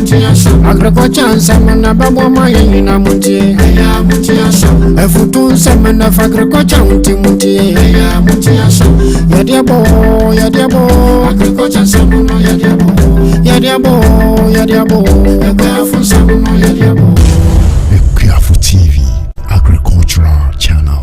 Agriculture and Samana Baboma Yina Muti, a futu Samana of agriculture Muti, Yadiabo, agriculture Samana Yadiabo, AKUAFO Samana Yadiabo. AKUAFO TV, agricultural channel.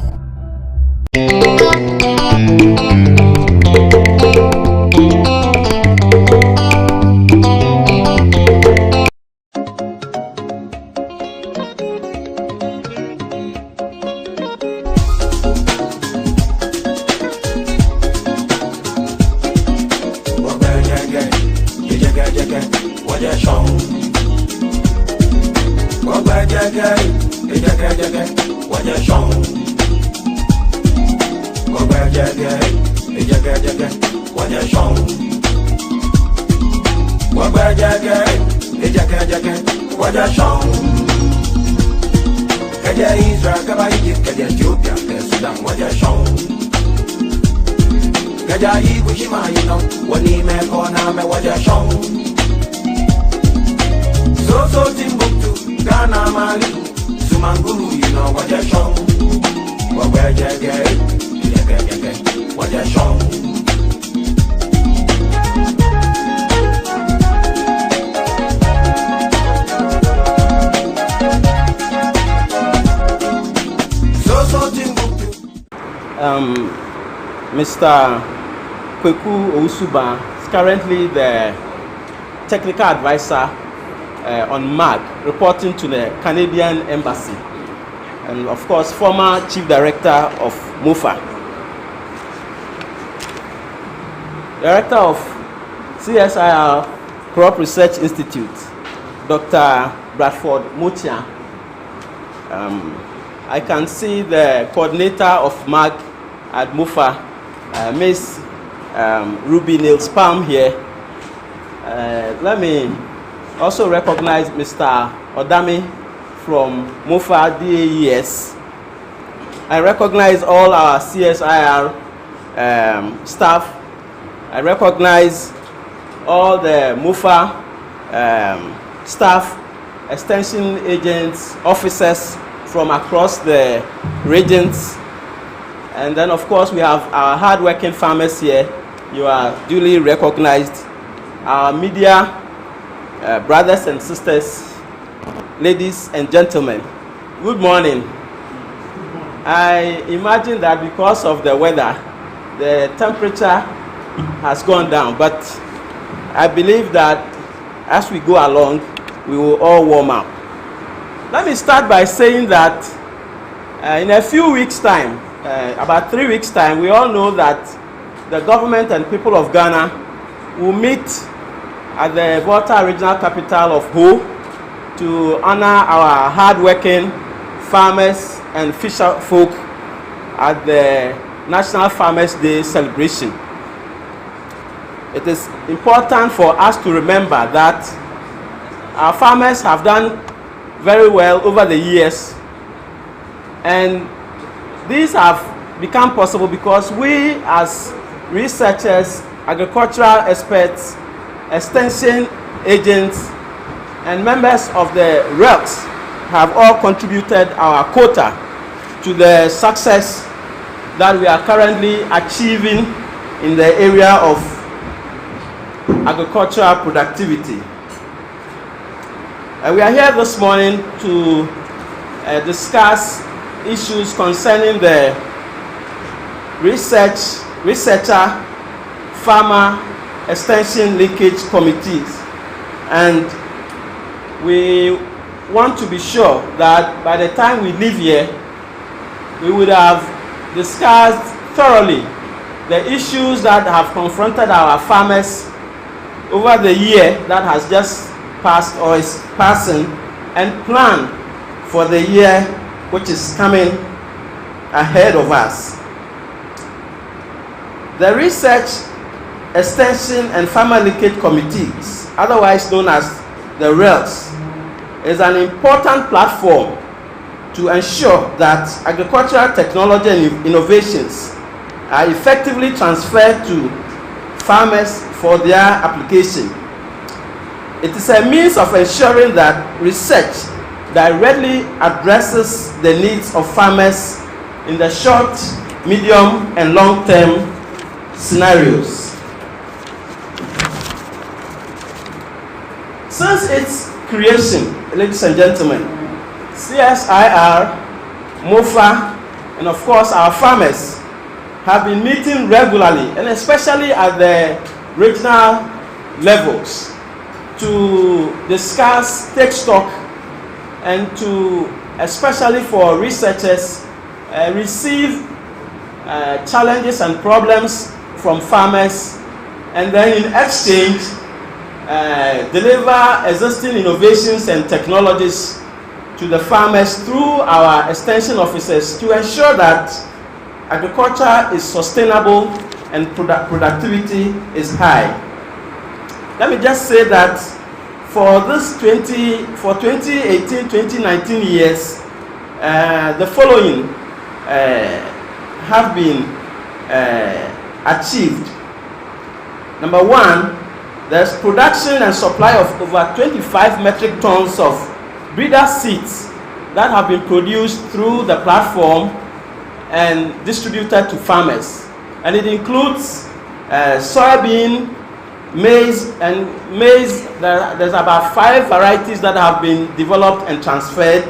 Mr. Kweku Ousuba is currently the technical advisor on MAG, reporting to the Canadian Embassy, and of course former Chief Director of MOFA. Director of CSIR Crop Research Institute, Dr. Bradford Motia. I can see the coordinator of MAG at MOFA, Miss Ruby Nils Palm here. Let me also recognize Mr. Odami from MOFA DAES. I recognize all our CSIR staff. I recognize all the MOFA staff, extension agents, officers from across the regions. And then, of course, we have our hard-working farmers here. You are duly recognized. Our media brothers and sisters, ladies and gentlemen, good morning. I imagine that because of the weather, the temperature has gone down, but I believe that as we go along, we will all warm up. Let me start by saying that in a few weeks' time, about 3 weeks' time, we all know that the government and people of Ghana will meet at the Volta Regional Capital of Ho to honor our hard-working farmers and fisher folk at the National Farmers Day celebration. It is important for us to remember that our farmers have done very well over the years, and these have become possible because we as researchers, agricultural experts, extension agents, and members of the Relcs have all contributed our quota to the success that we are currently achieving in the area of agricultural productivity. We are here this morning to discuss issues concerning the researcher farmer extension linkage committees, and we want to be sure that by the time we leave here, we would have discussed thoroughly the issues that have confronted our farmers over the year that has just passed or is passing, and plan for the year which is coming ahead of us. The Research, Extension and Farmer Linkage Committees, otherwise known as the Relcs, is an important platform to ensure that agricultural technology and innovations are effectively transferred to farmers for their application. It is a means of ensuring that research directly addresses the needs of farmers in the short, medium, and long-term scenarios. Since its creation, ladies and gentlemen, CSIR, MOFA, and of course our farmers have been meeting regularly, and especially at the regional levels, to discuss, take stock, and to, especially for researchers, receive challenges and problems from farmers, and then in exchange deliver existing innovations and technologies to the farmers through our extension officers to ensure that agriculture is sustainable and productivity is high. Let me just say that for this 2018-2019 years, the following have been achieved. Number one, there's production and supply of over 25 metric tons of breeder seeds that have been produced through the platform and distributed to farmers. And it includes soybean, maize, and maize. There's about 5 varieties that have been developed and transferred.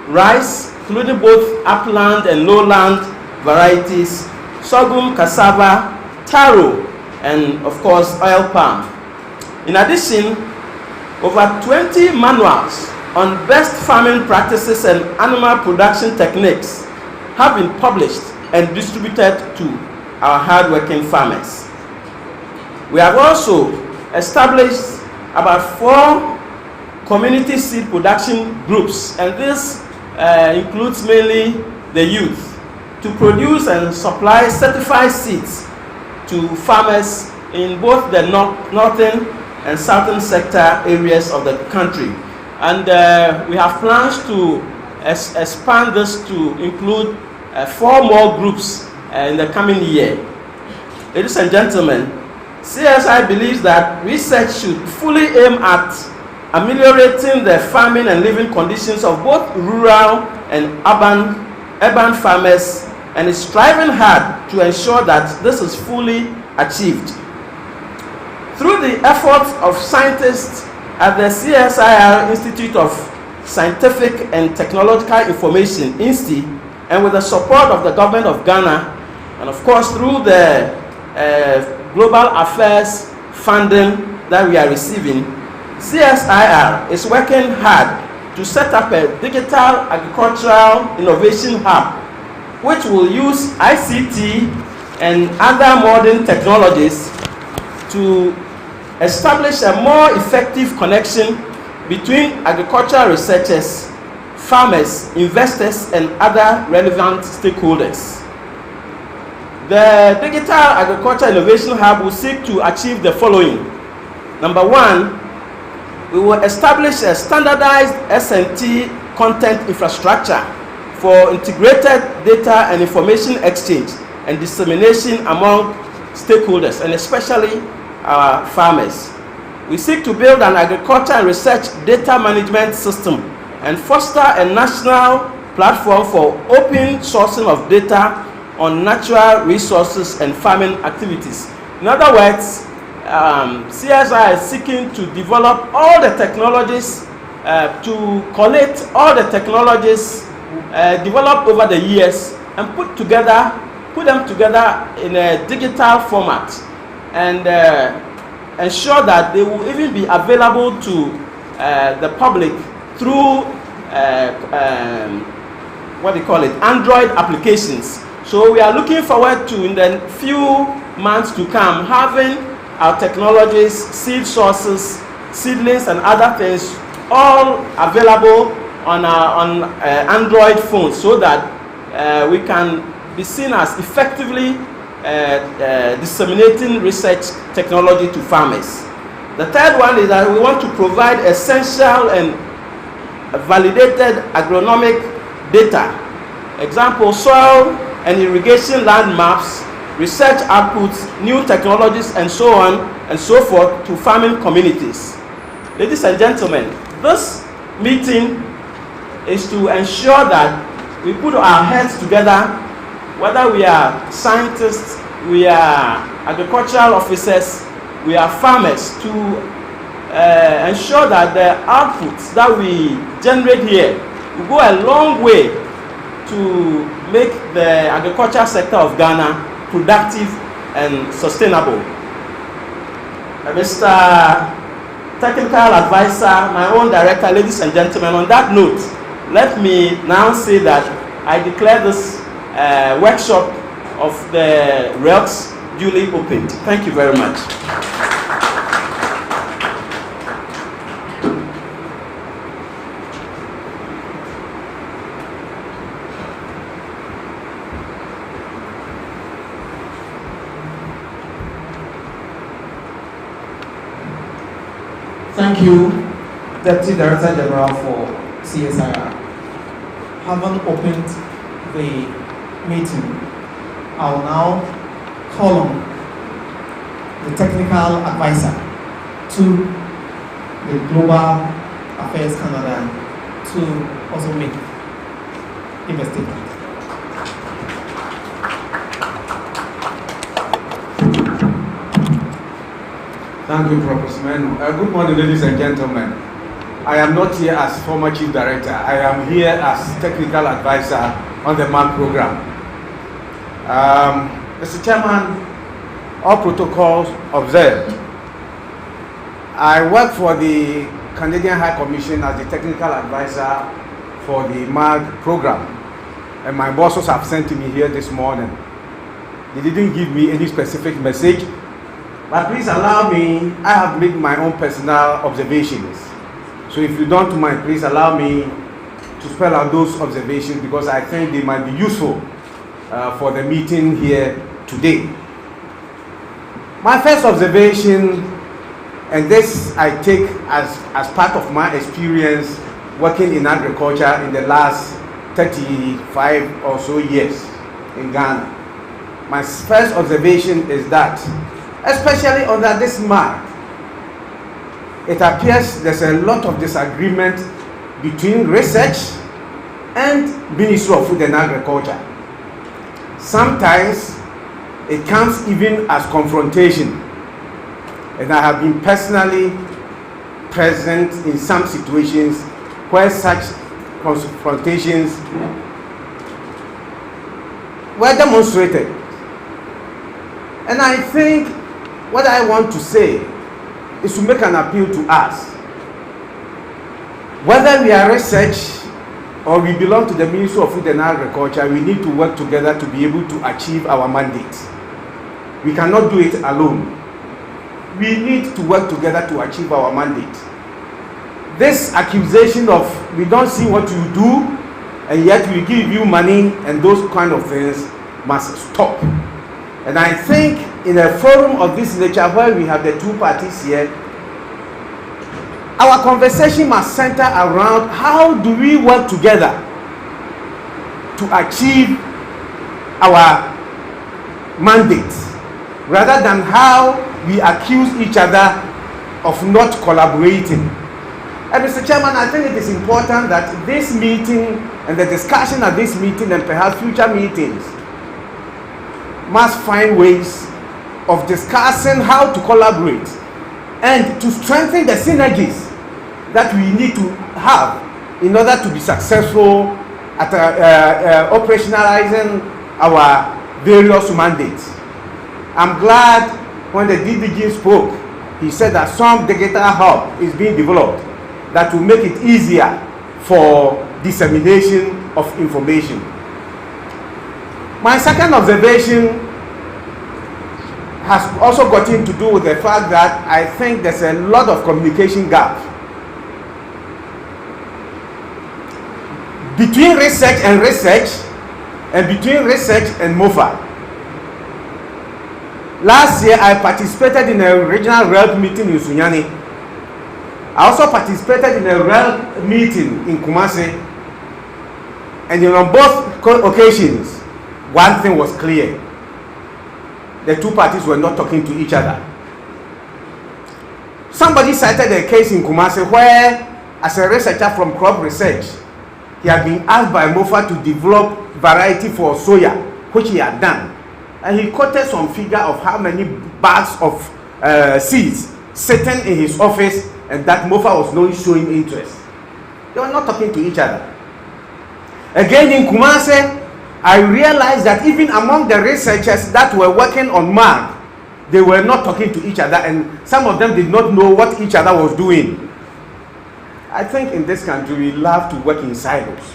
Rice, including both upland and lowland varieties, sorghum, cassava, taro, and of course oil palm. In addition, over 20 manuals on best farming practices and animal production techniques have been published and distributed to our hardworking farmers. We have also established about 4 community seed production groups, and this includes mainly the youth, to produce and supply certified seeds to farmers in both the northern and southern sector areas of the country. And we have plans to expand this to include 4 more groups in the coming year. Ladies and gentlemen, CSI believes that research should fully aim at ameliorating the farming and living conditions of both rural and urban farmers, and is striving hard to ensure that this is fully achieved. Through the efforts of scientists at the CSIR Institute of Scientific and Technological Information, INSTI, and with the support of the government of Ghana, and of course through the global affairs funding that we are receiving, CSIR is working hard to set up a digital agricultural innovation hub, which will use ICT and other modern technologies to establish a more effective connection between agricultural researchers, farmers, investors, and other relevant stakeholders. The Digital Agriculture Innovation Hub will seek to achieve the following. Number one, we will establish a standardized S&T content infrastructure for integrated data and information exchange and dissemination among stakeholders, and especially our farmers. We seek to build an agriculture and research data management system and foster a national platform for open sourcing of data on natural resources and farming activities. In other words, CSI is seeking to develop all the technologies, to collect all the technologies developed over the years and put them together in a digital format, and ensure that they will even be available to the public through Android applications. So we are looking forward to, in the few months to come, having our technologies, seed sources, seedlings, and other things all available on Android phones, so that we can be seen as effectively disseminating research technology to farmers. The third one is that we want to provide essential and validated agronomic data. Example, soil and irrigation land maps, research outputs, new technologies, and so on and so forth to farming communities. Ladies and gentlemen, this meeting is to ensure that we put our heads together, whether we are scientists, we are agricultural officers, we are farmers, to ensure that the outputs that we generate here will go a long way to make the agricultural sector of Ghana productive and sustainable. Mr. Technical Advisor, my own director, ladies and gentlemen, on that note, let me now say that I declare this workshop of the Relc duly opened. Thank you very much. Thank you, Deputy Director General for CSIR. Having opened the meeting, I will now call on the Technical Advisor to the Global Affairs Canada to also give a statement. Thank you, Professor Menu. Good morning, ladies and gentlemen. I am not here as former Chief Director. I am here as Technical Advisor on the MAC program. Mr. Chairman, all protocols observed. I work for the Canadian High Commission as the Technical Advisor for the MAG program. And my bosses have sent me here this morning. They didn't give me any specific message. But please allow me, I have made my own personal observations. So if you don't mind, please allow me to spell out those observations because I think they might be useful for the meeting here today. My first observation, and this I take as part of my experience working in agriculture in the last 35 or so years in Ghana. My first observation is that especially under this mark, it appears there's a lot of disagreement between research and Ministry of Food and Agriculture. Sometimes it comes even as confrontation, and I have been personally present in some situations where such confrontations were demonstrated. And I think what I want to say is to make an appeal to us. Whether we are research or we belong to the Ministry of Food and Agriculture, we need to work together to be able to achieve our mandate. We cannot do it alone. We need to work together to achieve our mandate. This accusation of we don't see what you do and yet we give you money and those kind of things must stop. And I think in a forum of this nature where we have the two parties here, our conversation must center around how do we work together to achieve our mandate, rather than how we accuse each other of not collaborating. And Mr. Chairman, I think it is important that this meeting and the discussion at this meeting and perhaps future meetings must find ways of discussing how to collaborate and to strengthen the synergies that we need to have in order to be successful at operationalizing our various mandates. I'm glad when the DDG spoke, he said that some digital hub is being developed that will make it easier for dissemination of information. My second observation has also gotten to do with the fact that I think there's a lot of communication gap between research and between research and MOFA. Last year I participated in a regional Relc meeting in Sunyani. I also participated in a Relc meeting in Kumasi, and on both occasions one thing was clear: the two parties were not talking to each other. Somebody cited a case in Kumasi where, as a researcher from crop research, he had been asked by MOFA to develop variety for soya, which he had done. And he quoted some figure of how many bags of seeds sitting in his office, and that MOFA was not showing interest. They were not talking to each other. Again in Kumasi, I realized that even among the researchers that were working on MAG, they were not talking to each other, and some of them did not know what each other was doing. I think in this country we love to work in silos,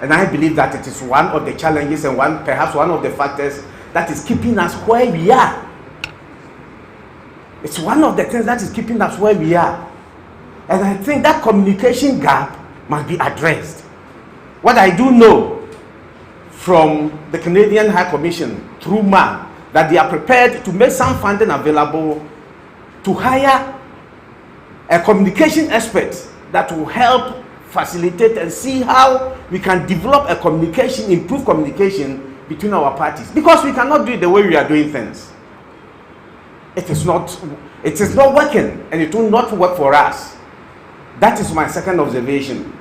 and I believe that it is one of the challenges and perhaps one of the factors that is keeping us where we are. It's one of the things that is keeping us where we are, and I think that communication gap must be addressed. What I do know from the Canadian High Commission through MAG, that they are prepared to make some funding available to hire a communication expert that will help facilitate and see how we can develop a communication, improve communication between our parties. Because we cannot do it the way we are doing things. It is not working, and it will not work for us. That is my second observation.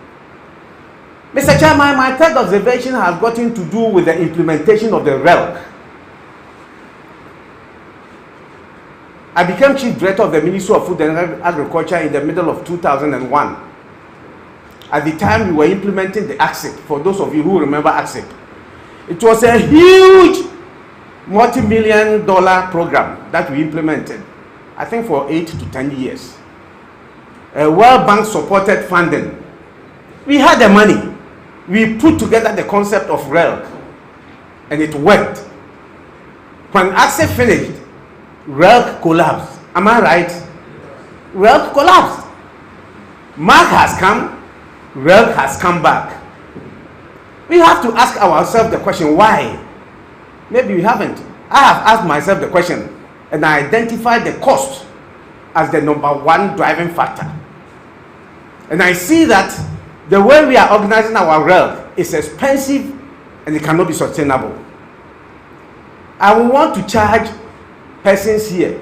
Mr. Chairman, my third observation has gotten to do with the implementation of the Relc. I became Chief Director of the Ministry of Food and Agriculture in the middle of 2001. At the time, we were implementing the AXIP. For those of you who remember AXIP, it was a huge multi-million-dollar program that we implemented, I think for 8 to 10 years. A World Bank supported funding. We had the money. We put together the concept of Relc, and it worked. When AXIP finished, Relc collapsed. Am I right? Relc collapsed. MAG has come, Relc has come back. We have to ask ourselves the question, why? Maybe we haven't. I have asked myself the question, and I identified the cost as the #1 driving factor. And I see that the way we are organizing our Relc is expensive, and it cannot be sustainable. I want to charge persons here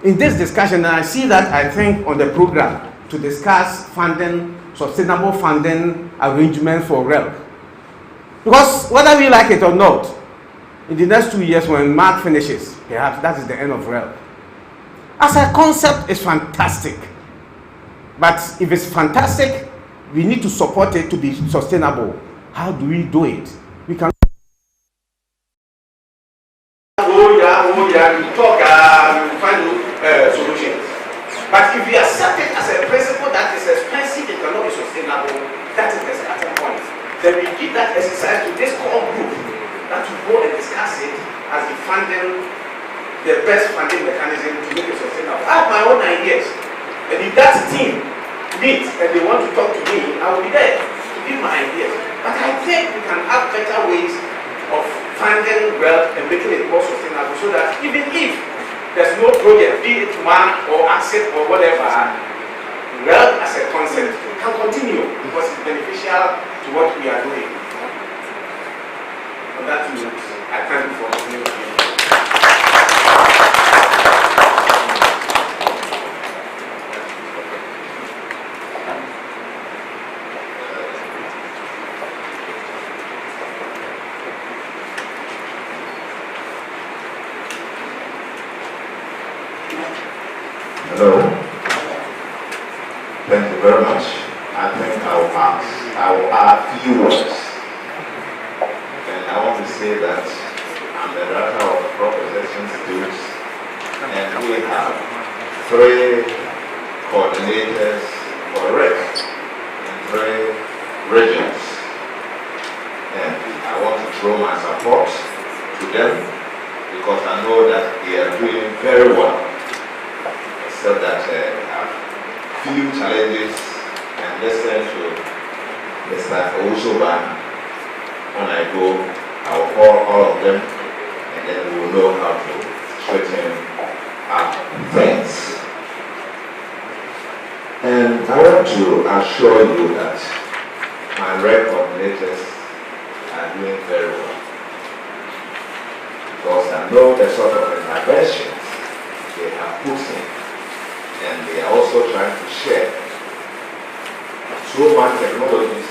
in this discussion, and I see that, I think, on the program to discuss funding, sustainable funding arrangements for Relc. Because whether we like it or not, in the next 2 years when MAG finishes, perhaps that is the end of Relc. As a concept, it's fantastic. But if it's fantastic, we need to support it to be sustainable. How do we do it? We can we talk, we find solutions. But if we accept it as a principle that is expensive, it cannot be sustainable, that is the starting point. Then we give that exercise to this core group that will go and discuss it as the best funding mechanism to make it sustainable. I have my own ideas, and if that team meets and they want to talk to me, I will be there to give my ideas. But I think we can have better ways of funding Relc and making it more sustainable, so that even if there's no project, be it MAG or AXIP or whatever, Relc as a concept can continue because it's beneficial to what we are doing. On that note, I thank you for listening to me. Hello. Thank you very much. I think I will add a few words. And I want to say that I'm the director of crop protection institutes, and we have 3 coordinators for Relc in 3 regions. And I want to throw my support to them because I know that they are doing very well. So that I have few challenges, and listen to Mr. Ousoba. When I go, I will call all of them, and then we will know how to straighten up things. And I want to assure you that my Relc coordinators are doing very well, because I know the sort of interventions they have put in and they are also trying to share so much technologies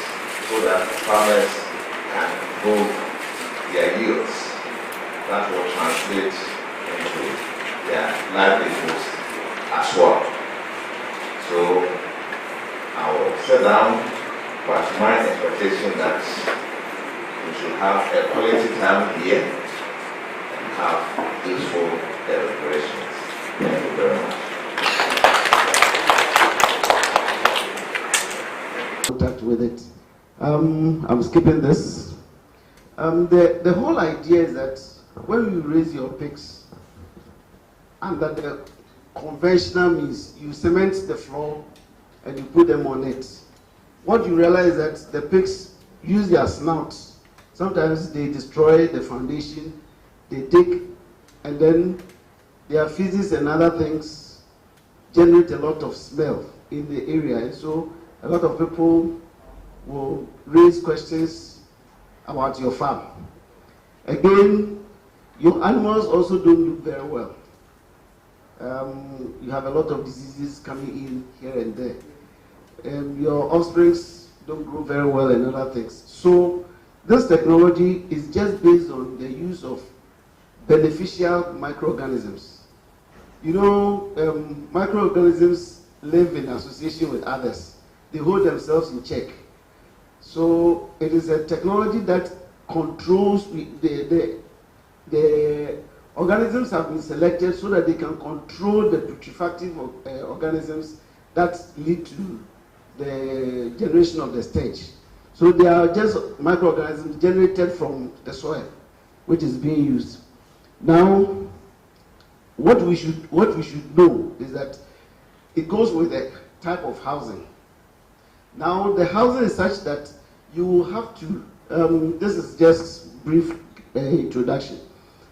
so that farmers can improve their yields. That will translate into their livelihoods as well. So I will sit down, but my expectation that we should have a quality time here and have useful deliberations. Thank you very much. Contact with it. I'm skipping this. The whole idea is that when you raise your pigs, under the conventional means, you cement the floor and you put them on it. What you realize is that the pigs use their snouts. Sometimes they destroy the foundation, they dig, and then their feces and other things generate a lot of smell in the area. And so a lot of people will raise questions about your farm. Again, your animals also don't look very well. You have a lot of diseases coming in here and there. Your offsprings don't grow very well and other things. So this technology is just based on the use of beneficial microorganisms. You know, microorganisms live in association with others. They hold themselves in check. So it is a technology that controls the organisms have been selected so that they can control the putrefactive organisms that lead to the generation of the stench. So they are just microorganisms generated from the soil, which is being used. Now, what we should know is that it goes with the type of housing. Now, the housing is such that you will have to. This is just brief introduction.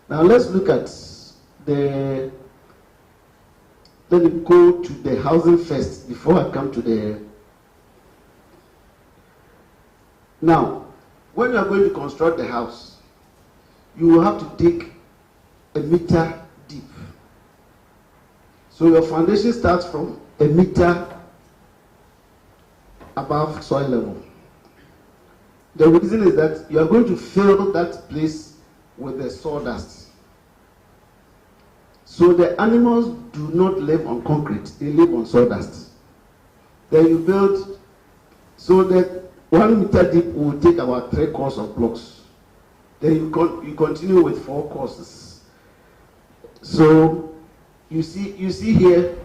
Now let's look at the. Let me go to the housing first before I come to the. Now, when you are going to construct the house, you will have to dig a meter deep. So your foundation starts from a meter above soil level. The reason is that you are going to fill that place with the sawdust. So the animals do not live on concrete, they live on sawdust. Then you build, so that 1 meter deep will take about 3 courses of blocks. Then you continue with 4 courses. So you see here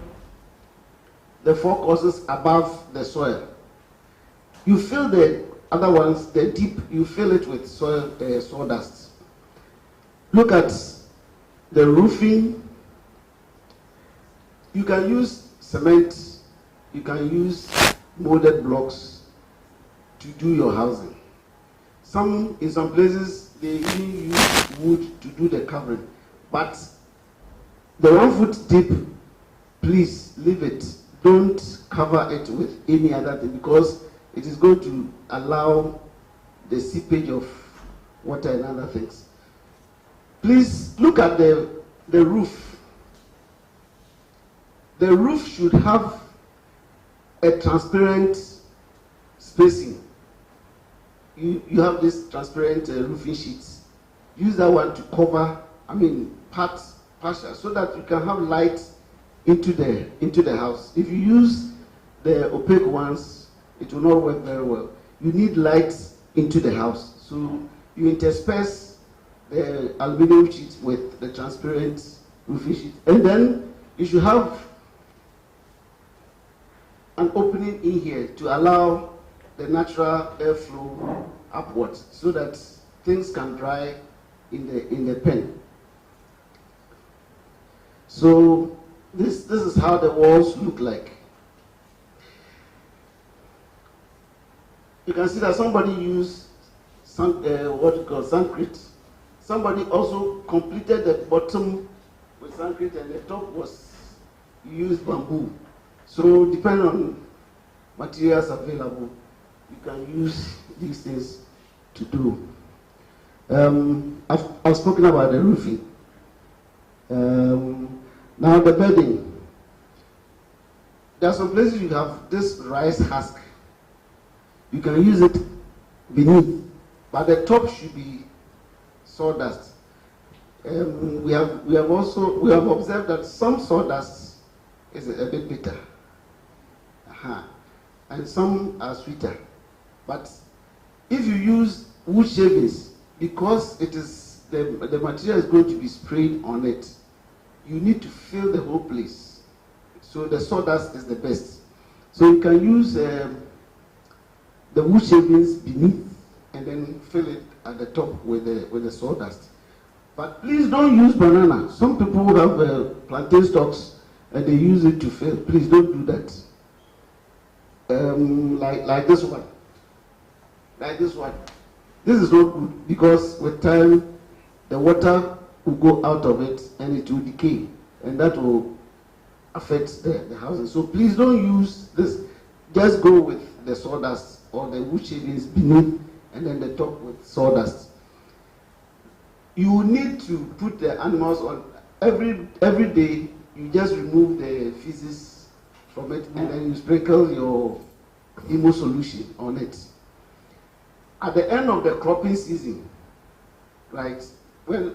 the 4 courses above the soil. You fill the other ones, the deep, you fill it with soil, sawdust. Look at the roofing. You can use cement, you can use molded blocks to do your housing. In some places, they even use wood to do the covering. But the 1 foot deep, please leave it. Don't cover it with any other thing, because it is going to allow the seepage of water and other things. Please look at the roof. The roof should have a transparent spacing. You have this transparent roofing sheets. Use that one to cover, partial, so that you can have light into the house. If you use the opaque ones, it will not work very well. You need light into the house. So you intersperse the aluminum sheet with the transparent roofing sheet. And then you should have an opening in here to allow the natural airflow upwards so that things can dry in the pen. So this is how the walls look like. You can see that somebody used concrete. Somebody also completed the bottom with concrete, and the top was used bamboo. So depending on materials available, you can use these things to do. I've spoken about the roofing. Now the bedding. there are some places you have this rice husk. You can use it beneath, but the top should be sawdust. We have observed that some sawdust is a bit bitter, and some are sweeter. But if you use wood shavings, because it is the material is going to be sprayed on it, you need to fill the whole place. So the sawdust is the best. So you can use the wood shavings beneath and then fill it at the top with the sawdust. But please don't use banana. Some people have plantain stalks and they use it to fill. Please don't do that. Like this one. Like this one. This is not good because with time the water will go out of it and it will decay, and that will affect the housing. So please don't use this. Just go with the sawdust or the wood shavings beneath and then the top with sawdust. You need to put the animals on every day. You just remove the feces from it and then you sprinkle your Imo solution on it. At the end of the cropping season, right? Well,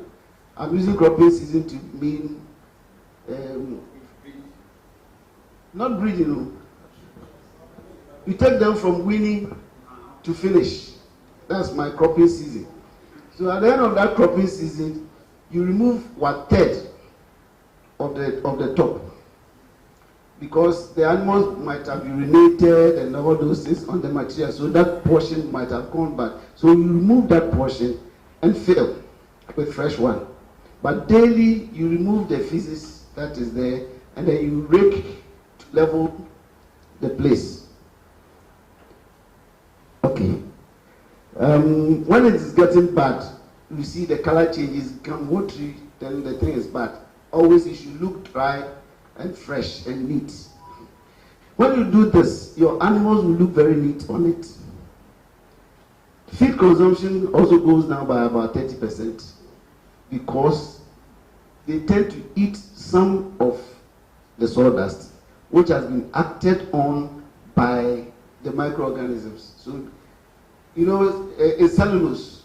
I'm using cropping season to mean not breeding. You take them from weaning to finish. That's my cropping season. So at the end of that cropping season, you remove 1/3 of the top, because the animals might have urinated and all those things on the material, so that portion might have gone back. So you remove that portion and fill with fresh one. But daily you remove the feces that is there and then you rake to level the place. Okay. When it is getting bad, you see the color changes, become watery, then the thing is bad. Always it should look dry and fresh and neat. When you do this, your animals will look very neat on it. Feed consumption also goes down by about 30% because they tend to eat some of the sawdust which has been acted on by the microorganisms. So, you know, it's cellulose.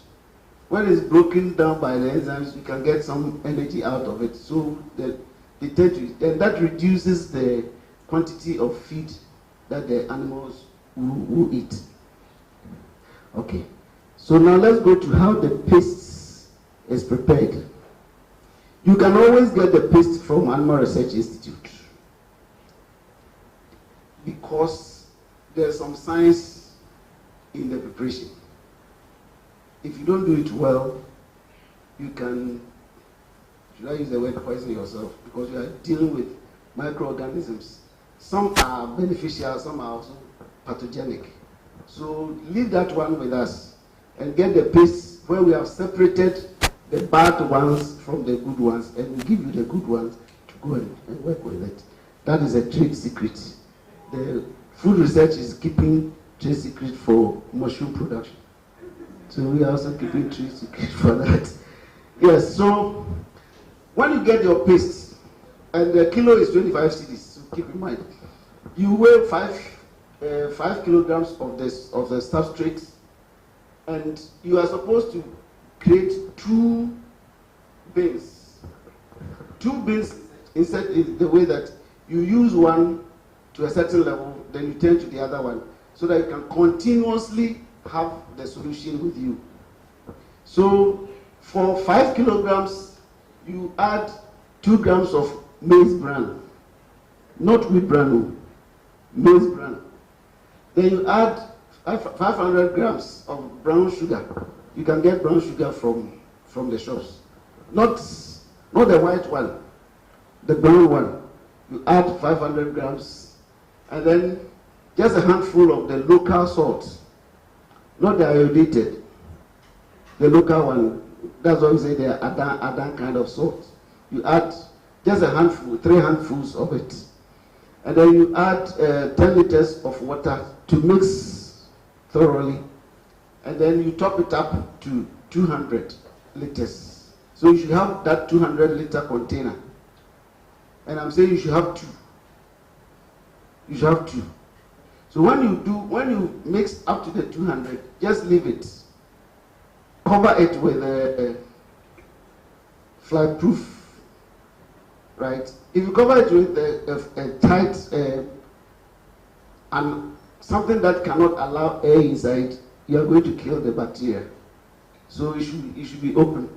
When it's broken down by the enzymes, you can get some energy out of it. So they tend to, and that reduces the quantity of feed that the animals will eat. Okay, so now let's go to how the paste is prepared. You can always get the paste from Animal Research Institute because there's some science in the preparation. If you don't do it well, you can, should I use the word poison yourself, because you are dealing with microorganisms. Some are beneficial, some are also pathogenic. So leave that one with us and get the paste where we have separated the bad ones from the good ones, and we give you the good ones to go and work with it. That is a trade secret. The food research is keeping trade secret for mushroom production. So we are also keeping trade secret for that. Yes, so when you get your paste, and the kilo is 25 cedis, so keep in mind, you weigh 5 kilograms of the substrate, and you are supposed to create 2 bins. 2 bins instead is the way that you use one to a certain level, then you turn to the other one, so that you can continuously have the solution with you. So for 5 kilograms, you add 2 grams of maize bran, not wheat bran, maize bran. Then you add 500 grams of brown sugar. You can get brown sugar from the shops, not the white one, the brown one. You add 500 grams, and then just a handful of the local salt, not the iodinated, the local one. That's why we say they are Adan kind of salt. You add just a handful, 3 handfuls of it, and then you add 10 liters of water to mix thoroughly, and then you top it up to 200 liters. So you should have that 200 liter container, and I'm saying you should have 2. you should have 2. So when you mix up to the 200, just leave it. Cover it with a fly-proof, right? If you cover it with a tight and something that cannot allow air inside, you are going to kill the bacteria. So it should be open.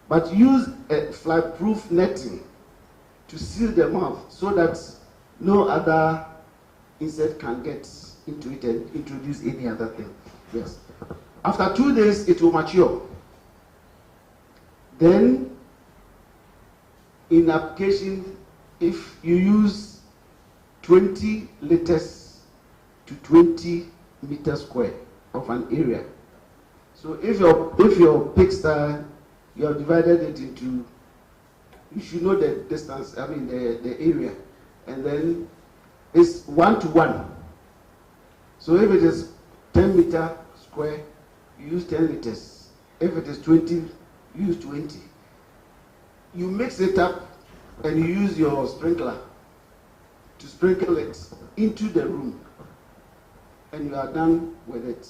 But use a fly-proof netting to seal the mouth so that no other insect can get into it and introduce any other thing. Yes. After 2 days, it will mature. Then, in application, if you use 20 liters to 20 meters square of an area. So if your pigsty, you have divided it into, you should know the distance, I mean the area, and then it's 1 to 1. So if it is 10 meter square, you use 10 liters. If it is 20, you use 20. You mix it up and you use your sprinkler to sprinkle it into the room, and you are done with it.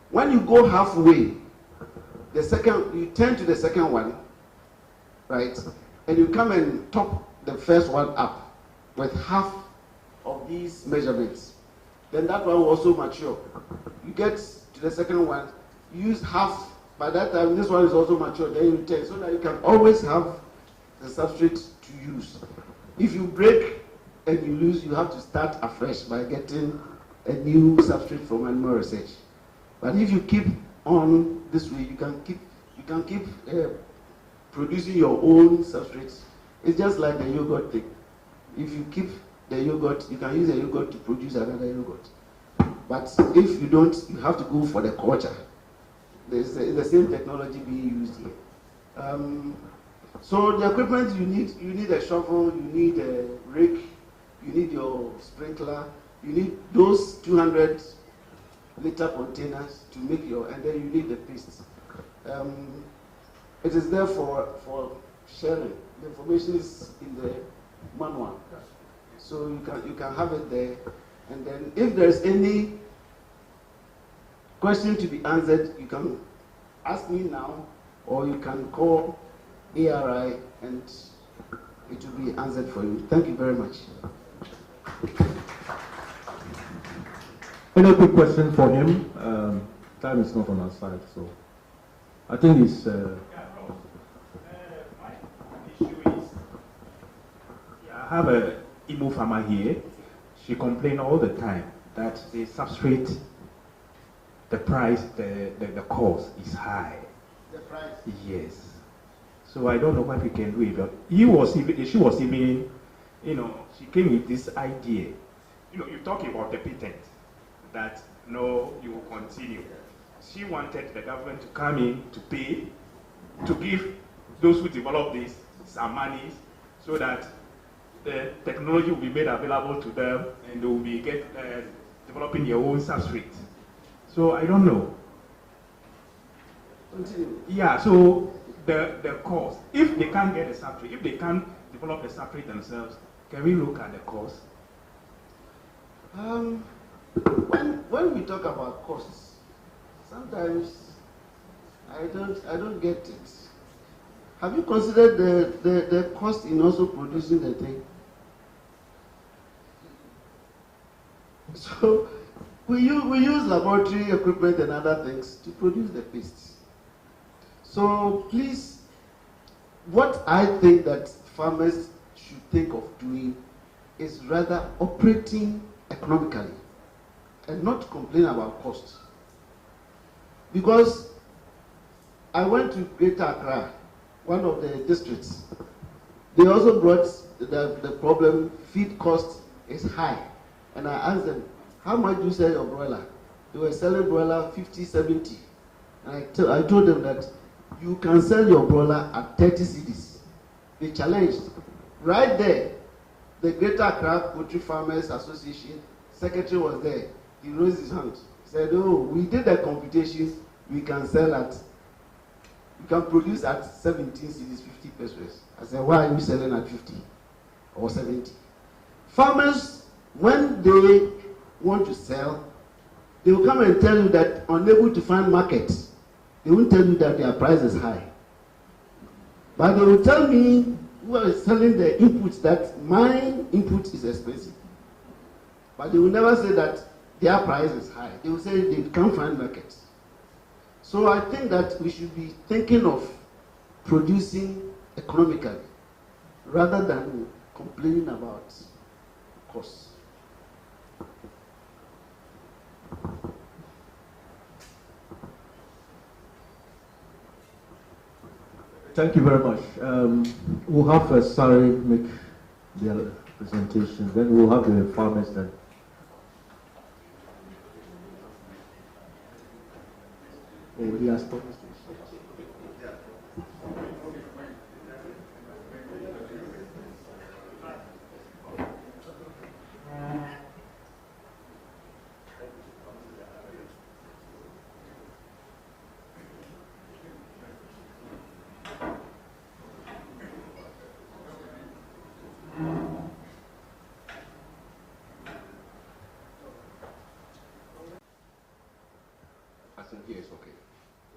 When you go halfway, you turn to the second one, right? And you come and top the first one up with half of these measurements. Then that one will also mature. You get to the second one, you use half. By that time, this one is also mature. Then you turn so that you can always have the substrate to use. If you break and you lose, you have to start afresh by getting a new substrate from animal research. But if you keep on this way, you can keep producing your own substrates. It's just like the yogurt thing. If you keep the yogurt, you can use the yogurt to produce another yogurt. But if you don't, you have to go for the culture. There's the same technology being used here. So the equipment you need a shovel, you need a rake, you need your sprinkler, you need those 200 liter containers to make and then you need the paste. It is there for sharing. The information is in the manual, so you can have it there. And then if there is any question to be answered, you can ask me now, or you can call ARI and it will be answered for you. Thank you very much. Any quick question for him? Time is not on our side, so I think it's. My issue is, I have a Igbo farmer here. She complains all the time that the substrate, the price, the cost is high. The price? Yes. So I don't know what we can do. But she was even, she came with this idea. You talk about the patent, that no, you will continue. She wanted the government to come in to pay, to give those who develop this some money, so that the technology will be made available to them and they will be developing their own substrate. So I don't know. Continue. Yeah, so the cost, if they can't get a substrate, if they can't develop the substrate themselves, can we look at the cost? When we talk about costs, sometimes I don't get it. Have you considered the cost in also producing the thing? So we use laboratory equipment and other things to produce the paste. So please, what I think that farmers should think of doing is rather operating economically and not complain about cost. Because I went to Greater Accra, one of the districts. They also brought the problem, feed cost is high. And I asked them, how much do you sell your broiler? They were selling broiler 50, 70. And I told them that you can sell your broiler at 30 cedis. They challenged. Right there, the Greater Accra Poultry Farmers Association secretary was there. He raised his hand. He said, oh, we did a computation, we can produce at 17 cedis, 50 pesos. I said, why are you selling at 50 or 70? Farmers When they want to sell, they will come and tell you that unable to find markets. They won't tell you that their price is high. But they will tell me who are selling the inputs that my input is expensive. But they will never say that their price is high. They will say they can't find markets. So I think that we should be thinking of producing economically rather than complaining about costs. Thank you very much. We'll have Sari make their presentation, then we'll have the farmers then. Oh, he has promised. Here is okay.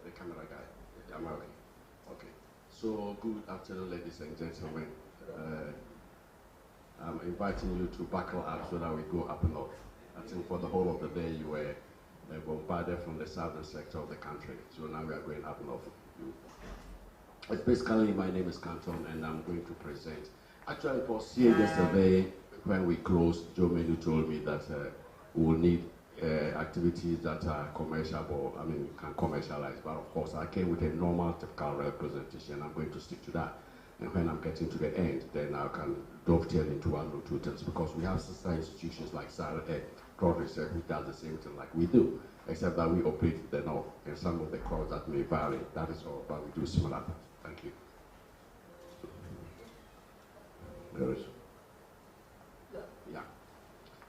The camera guy. Am I okay? Okay. So good afternoon, ladies and gentlemen. I'm inviting you to buckle up so that we go up north. I think for the whole of the day you were bombarded from the southern sector of the country. So now we are going up north. It's basically, my name is Canton and I'm going to present. Actually, it was here yesterday when we closed, Joe Menu told me that we will need activities that are commercial, can commercialize. But of course, I came with a normal, typical representation. I'm going to stick to that. And when I'm getting to the end, then I can dovetail into one or two things because we have sister institutions like Crop Research who does the same thing like we do, except that we operate in the north and some of the crops that may vary. That is all, but we do similar things. Thank you. There is.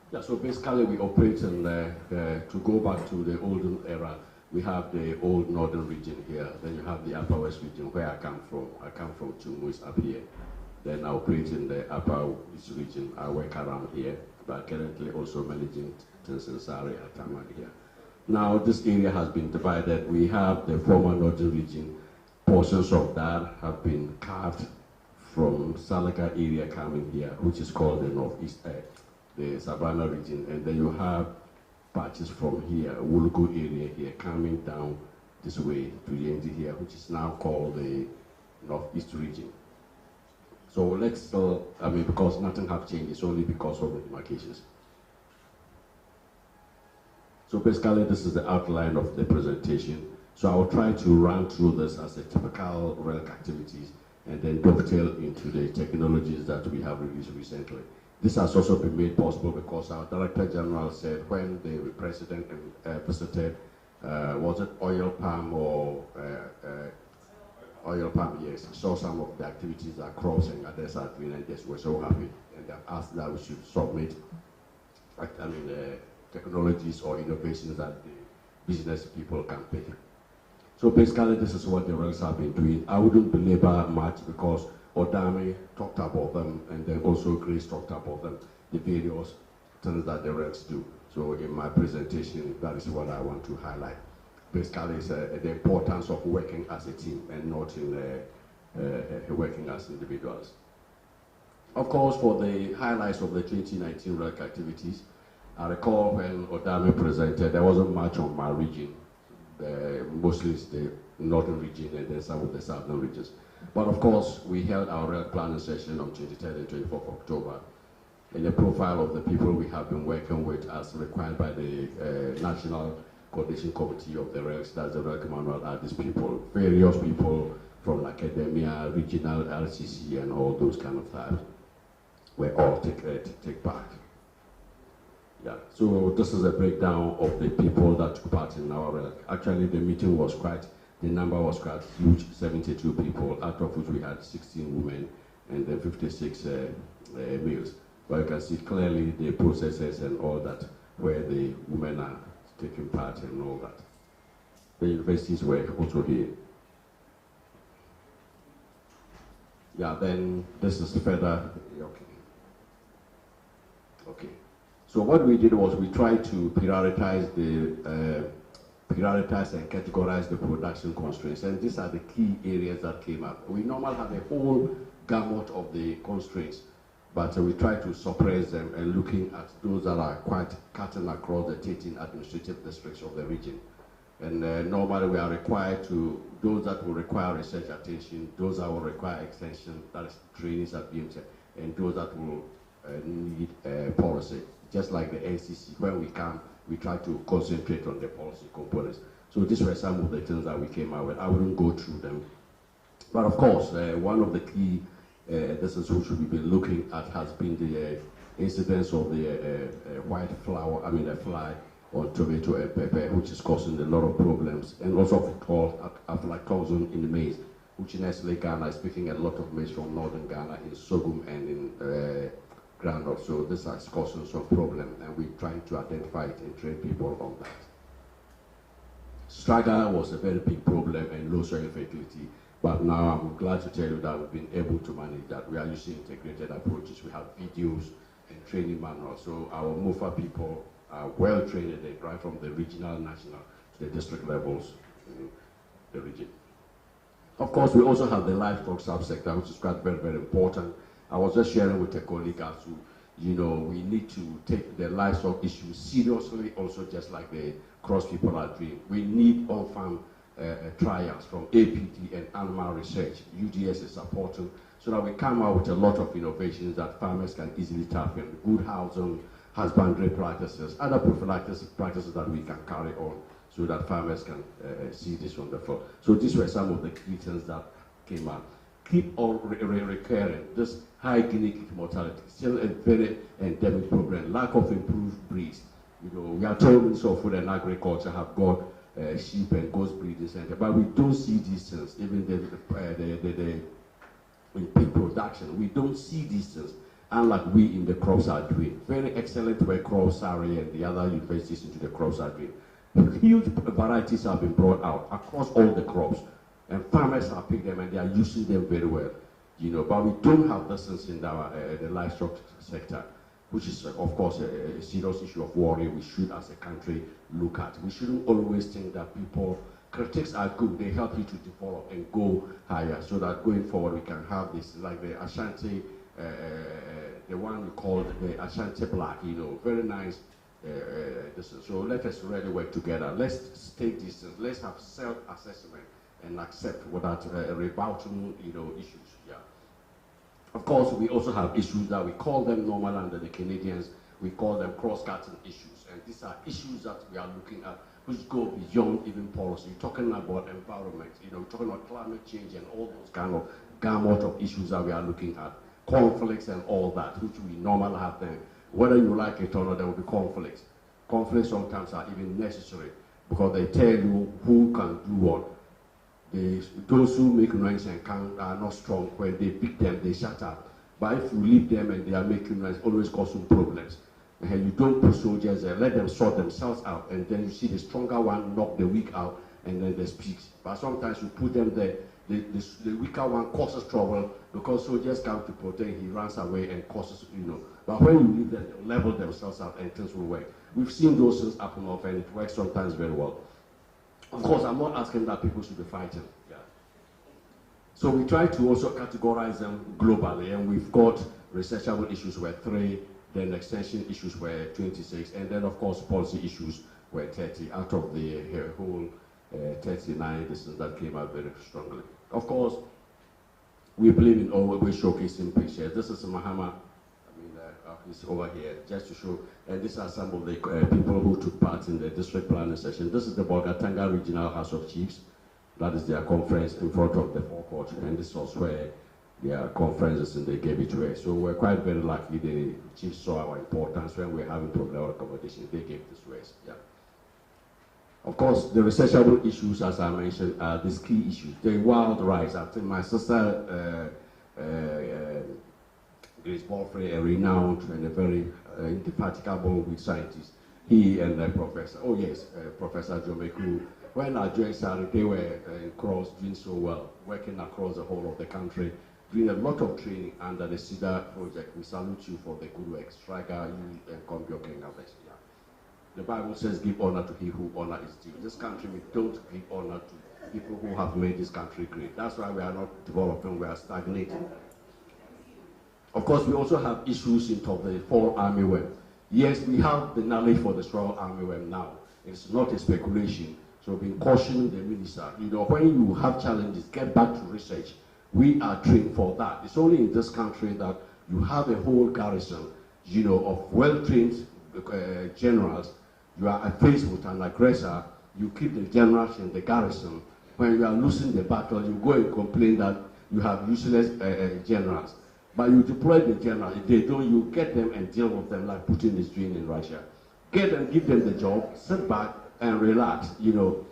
Yeah, so basically we operate in, to go back to the olden era, we have the old northern region here, then you have the upper west region where I come from. I come from Chumuis up here. Then I operate in the upper east region. I work around here, but currently also managing Tensensari at Taman here. Now this area has been divided. We have the former northern region. Portions of that have been carved from Salaga area coming here, which is called the northeast the Savannah region, and then you have patches from here, Wulugu area here, coming down this way to Yenzi here, which is now called the northeast region. So let's still, because nothing have changed, it's only because of the demarcations. So basically, this is the outline of the presentation. So I will try to run through this as a typical Relc activities, and then dovetail into the technologies that we have released recently. This has also been made possible because our Director General said when the President visited, was it oil palm or oil palm? Yes, saw some of the activities that crops and others are doing, and they were so happy. And they asked that we should submit, technologies or innovations that the business people can pick. So basically, this is what the Relcs have been doing. I wouldn't belabor much because Odame talked about them, and then also Grace talked about them, the various things that the Relcs do. So in my presentation, that is what I want to highlight. Basically, it's the importance of working as a team and not in working as individuals. Of course, for the highlights of the 2019 Relc activities, I recall when Odame presented, there wasn't much on my region. Mostly it's the northern region and then some of the southern regions. But of course, we held our Relc planning session on 23rd and 24th of October. And the profile of the people we have been working with as required by the National Coordination Committee of the Relcs, that's the Relc manual, are these people, various people from academia, regional RCC, and all those kind of types. We all take part. Yeah, so this is a breakdown of the people that took part in our Relc. Actually, the meeting was the number was quite huge, 72 people, out of which we had 16 women and then 56 males. But you can see clearly the processes and all that, where the women are taking part and all that. The universities were also here. Yeah, then this is further, okay. So what we did was we tried to prioritize and categorize the production constraints, and these are the key areas that came up. We normally have a whole gamut of the constraints, but we try to suppress them and looking at those that are quite cutting across the 13 administrative districts of the region. And normally we are required to, those that will require research attention, those that will require extension, that is trainings at BMT, and those that will need policy. Just like the NCC, when we can, we try to concentrate on the policy components. So these were some of the things that we came out with. I wouldn't go through them. But of course, one of the key, this is which we've been looking at, has been the incidence of the white flower, the fly on tomato and pepper, which is causing a lot of problems, and also called aflatoxin in the maize, which in Nestle Ghana is picking a lot of maize from northern Ghana in sorghum and in groundnut. So this is causing some problem, and we're trying to identify it and train people on that. Striga was a very big problem and low soil fertility, but now I'm glad to tell you that we've been able to manage that. We are using integrated approaches. We have videos and training manuals. So our MOFA people are well trained, right from the regional, national to the district levels in the region. Of course, we also have the livestock subsector, which is quite very, very important. I was just sharing with a colleague as to, we need to take the livestock issue seriously, also just like the cross people are doing. We need on-farm trials from APD and animal research. UDS is supporting, so that we come out with a lot of innovations that farmers can easily tap in. Good housing, husbandry practices, other prophylactic practices that we can carry on, so that farmers can see this on the floor. So these were some of the key things that came out. Keep on recurring. This high guinea mortality, still a very endemic problem. Lack of improved breeds. We are told Ministry of Food and Agriculture have got sheep and goats breeding center, but we don't see these things. Even in pig production, we don't see these things. Unlike we in the crops are doing. Very excellent work crops are and the other universities into the crops are doing. Huge varieties have been brought out across all the crops, and farmers have picked them and they are using them very well. But we don't have this in the livestock sector, which is of course a serious issue of worry we should as a country look at. We shouldn't always think that critics are good, they help you to develop and go higher, so that going forward we can have this, like the Ashanti, the one we call the Ashanti Black, very nice. So let us really work together. Let's take this, let's have self-assessment and accept without rebutting, issues. Yeah. Of course, we also have issues that we call them normal under the Canadians. We call them cross-cutting issues, and these are issues that we are looking at, which go beyond even policy. We're talking about environment, we're talking about climate change and all those kind of gamut of issues that we are looking at. Conflicts and all that, which we normally have them. Whether you like it or not, there will be conflicts. Conflicts sometimes are even necessary because they tell you who can do what. Those who make noise and are not strong. When they beat them, they shut up. But if you leave them and they are making noise, always causing problems. And you don't put soldiers there, let them sort themselves out, and then you see the stronger one knock the weak out, and then they speak. But sometimes you put them there, the weaker one causes trouble because soldiers come to protect, he runs away and causes, But when you leave them, they level themselves out and things will work. We've seen those things happen often, and it works sometimes very well. Of course, I'm not asking that people should be fighting. Yeah. So we try to also categorize them globally, and we've got researchable issues were 3, then extension issues were 26, and then of course policy issues were 30 out of the whole 39 distance that came out very strongly. Of course, we believe in always showcasing pictures. This is Mahama. He's over here just to show, and these are some of the people who took part in the district planning session. This is the Bolgatanga Regional House of Chiefs. That is their conference in front of the forecourt, and this was where their conferences and they gave it to us. So we're quite very lucky. The chiefs saw our importance when we're having program accommodation. They gave this to us. Yeah. Of course, the researchable issues, as I mentioned, are these key issues. The wild rice. I think my sister, Grace Balfrey, a renowned and a very indefatigable with scientist, he and the professor, Professor Jomeku, when I joined Sari, they were cross doing so well, working across the whole of the country, doing a lot of training under the CEDAR project. We salute you for the good work. Striker, you and Kombio King of this. The Bible says, give honor to he who honor is due. In this country, we don't give honor to people who have made this country great. That's why we are not developing, we are stagnating. Of course, we also have issues in terms of the fall armyworm. Yes, we have the knowledge for the strong armyworm now. It's not a speculation. So we've been cautioning the minister, you know, when you have challenges, get back to research. We are trained for that. It's only in this country that you have a whole garrison, you know, of well-trained generals. You are faced with an aggressor, you keep the generals in the garrison. When you are losing the battle, you go and complain that you have useless generals. But you deploy the generals. If they don't, you get them and deal with them like Putin is doing in Russia. Get them, give them the job, sit back and relax. You know,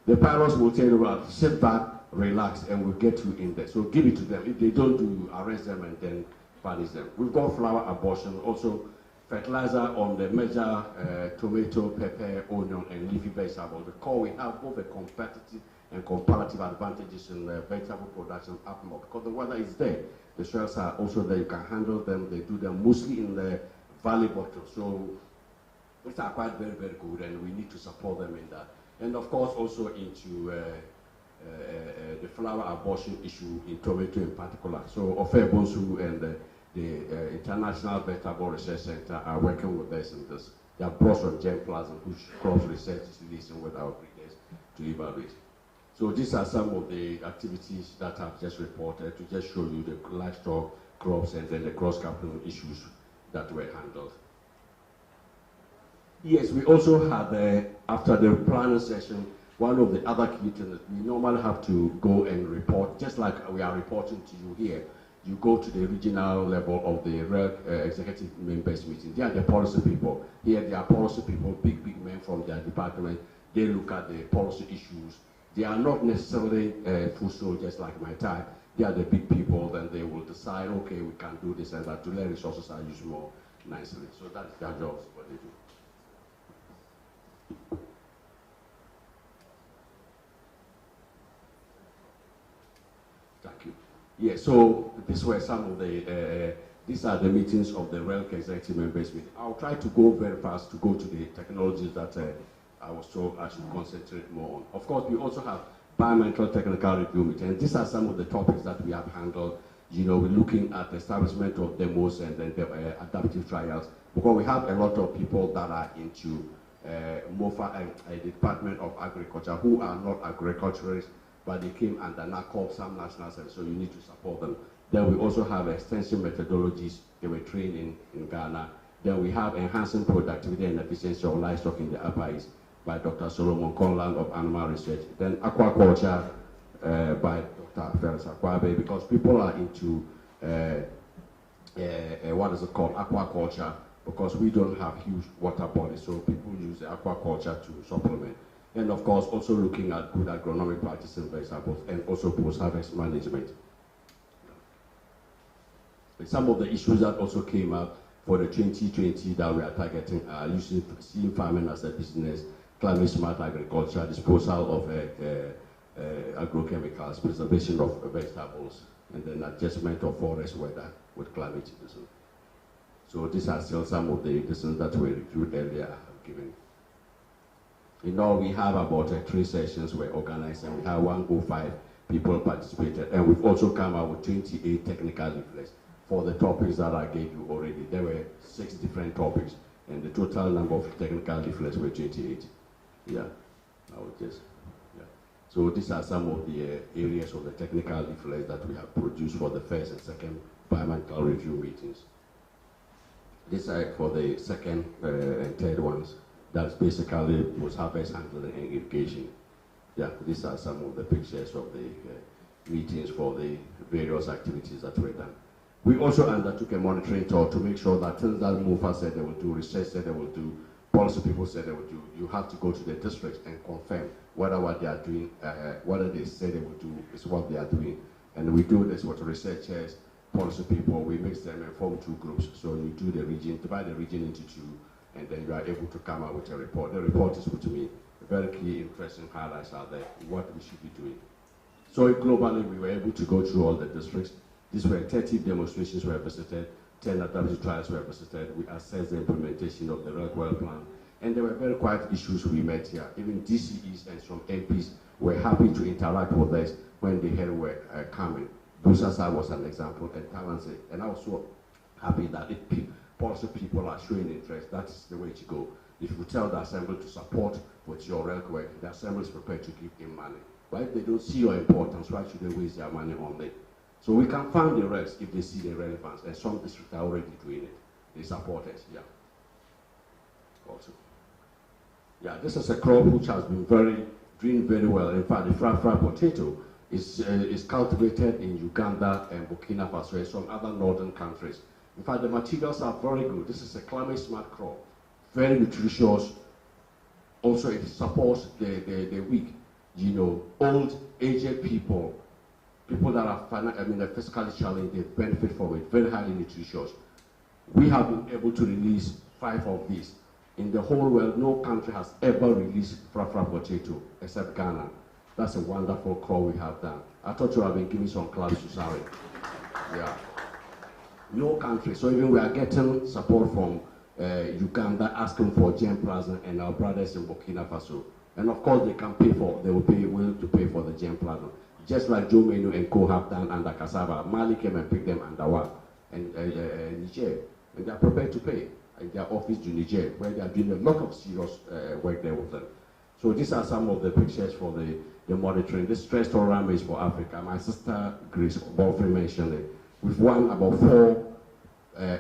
the pilots will tell you, well, sit back, relax, and we'll get you in there. So give it to them. If they don't do, arrest them and then punish them. We've got flower abortion, also fertilizer on the major tomato, pepper, onion, and leafy vegetables. Because we have both a competitive and comparative advantages in vegetable production up north. Because the weather is there. The soils are also there. You can handle them. They do them mostly in the valley bottom. So these are quite very, very good, and we need to support them in that. And of course, also into the flower abortion issue in tomato in particular. So Ofe Bonsu and the International Vegetable Research Center are working with us in this. They have brought some germplasm, which crops research is releasing with our breeders to evaluate. So these are some of the activities that I've just reported to just show you the livestock crops and then the cross-capital issues that were handled. Yes, we also had, after the planning session, one of the other key things, we normally have to go and report, just like we are reporting to you here. You go to the regional level of the Relc executive members meeting. They are the policy people. Here they are policy people, big men from their department. They look at the policy issues. They are not necessarily food soldiers like my type. They are the big people, then they will decide, okay, we can do this and that, to let resources are used more nicely. So that's their jobs, what they do. Thank you. Yeah, so these were some of the, these are the meetings of the Relc executive members meeting. I'll try to go very fast to go to the technologies that I was told I should concentrate more on. Of course, we also have environmental technical review meeting, and these are some of the topics that we have handled. You know, we're looking at the establishment of demos and then the adaptive trials, because we have a lot of people that are into MOFA and the Department of Agriculture who are not agriculturists, but they came under NACOP, some national service, so you need to support them. Then we also have extension methodologies they were trained in Ghana. Then we have enhancing productivity and efficiency of livestock in the Upper East by Dr. Solomon Conland of Animal Research. Then aquaculture by Dr. Ferris Akwabe, because people are into what is it called, aquaculture, because we don't have huge water bodies, so people use the aquaculture to supplement. And of course, also looking at good agronomic practices in vegetables and also post-harvest management. Some of the issues that also came up for the 2020 that we are targeting are using seeing farming as a business, climate smart agriculture, disposal of agrochemicals, preservation of vegetables, and then adjustment of forest weather with climate change. So these are still some of the lessons that were reviewed earlier given. In all, we have about 3 sessions were organized, and we have 105 people participated, and we've also come out with 28 technical leaflets for the topics that I gave you already. There were 6 different topics, and the total number of technical leaflets were 28. Yeah, I would just, yeah. So these are some of the areas of the technical leaflets that we have produced for the first and second environmental review meetings. These are for the second and third ones. That's basically post-harvest handling and irrigation. Yeah, these are some of the pictures of the meetings for the various activities that were done. We also undertook a monitoring tour to make sure that things that MOFA said they will do, research said they will do, policy people said they will do, you have to go to the district and confirm whether what they are doing, whether they say they will do is what they are doing. And we do this with researchers, policy people, we mix them and form 2 groups. So you do the region, divide the region into 2, and then you are able to come out with a report. The report is put to me, very key, interesting highlights are there, what we should be doing. So globally, we were able to go through all the districts, These were 30 demonstrations were visited, 10 adaptive trials were visited. We assessed the implementation of the Relc plan. And there were very quiet issues we met here. Even DCEs and some MPs were happy to interact with us when they heard were coming. Busasa was an example, and Talanse. And I was so happy that if policy people are showing interest, that's the way to go. If you tell the Assembly to support with your Relc work, the Assembly is prepared to give him money. But if they don't see your importance, why should they waste their money on it? So we can fund the Relcs if they see the relevance, and some districts are already doing it. They support it, yeah. Also. Yeah, this is a crop which has been doing very well. In fact, the fra potato is cultivated in Uganda and Burkina Faso and some other northern countries. In fact, the materials are very good. This is a climate smart crop, very nutritious. Also, it supports the weak, you know, old, aged people that are physically challenged, they benefit from it, very highly nutritious. We have been able to release 5 of these. In the whole world, no country has ever released fra potato except Ghana. That's a wonderful crop we have done. I thought you have been giving some claps to Sari. Yeah. No country. So even we are getting support from Uganda asking for germplasm and our brothers in Burkina Faso. And of course, they will be willing to pay for the germplasm. Just like Joe Menu and Co have done under Cassava. Mali came and picked them under one. And Niger. And they are prepared to pay. In their office in Niger, where they are doing a lot of serious work there with them. So these are some of the pictures for the monitoring. This stress tolerance is for Africa. My sister Grace Bonfrey mentioned it. We've won about 4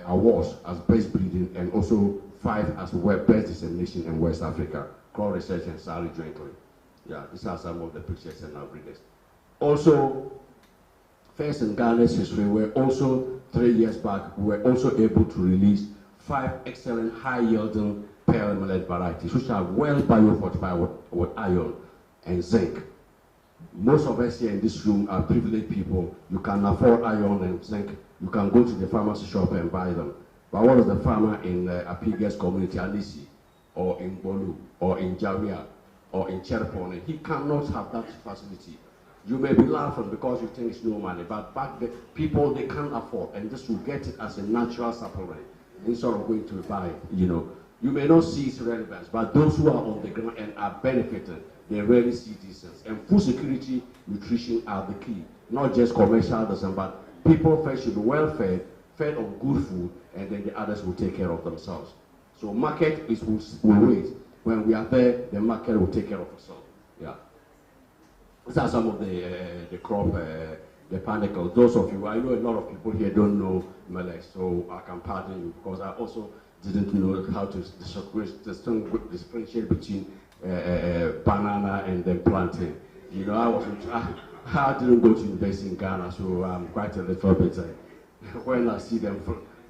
awards as best breeding and also 5 as best dissemination in West Africa. Crop Research and Sari jointly. Yeah, these are some of the pictures and our breeders. Also, first in Ghana's history, we're also 3 years back, we were also able to release 5 excellent high-yielding pearl millet varieties, which are well biofortified with iron and zinc. Most of us here in this room are privileged people. You can afford iron and zinc. You can go to the pharmacy shop and buy them. But what is the farmer in Apigas community, Alisi, or in Bolu, or in Jaria, or in Cherpone? He cannot have that facility. You may be laughing because you think it's no money, but back then, people, they can't afford, and this will get it as a natural supplement. Instead of going to buy, you know, you may not see its relevance, but those who are on the ground and are benefiting, they really see these things. And food security, nutrition are the key, not just commercial, but people first should be well fed, fed on good food, and then the others will take care of themselves. So market will wait. When we are there, the market will take care of itself. Yeah. These are some of the crop. The panicles. Those of you, I know a lot of people here don't know millet, so I can pardon you because I also didn't know how to differentiate between banana and then plantain. You know, I didn't go to university in Ghana, so I'm quite a little bit. When I see them,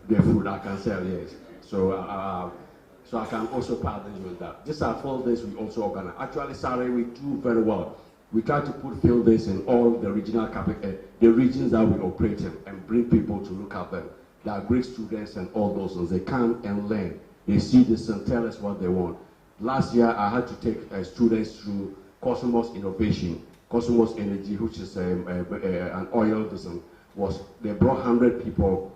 their food, I can say yes. So I can also pardon you with that. These are field days we also organize. Actually, sorry, we do very well. We try to put field days in all the regional the regions that we operate in and bring people to look at them. They are great students and all those things. They come and learn. They see this and tell us what they want. Last year, I had to take students through Cosmos Innovation, Cosmos Energy, which is an oil business. They brought 100 people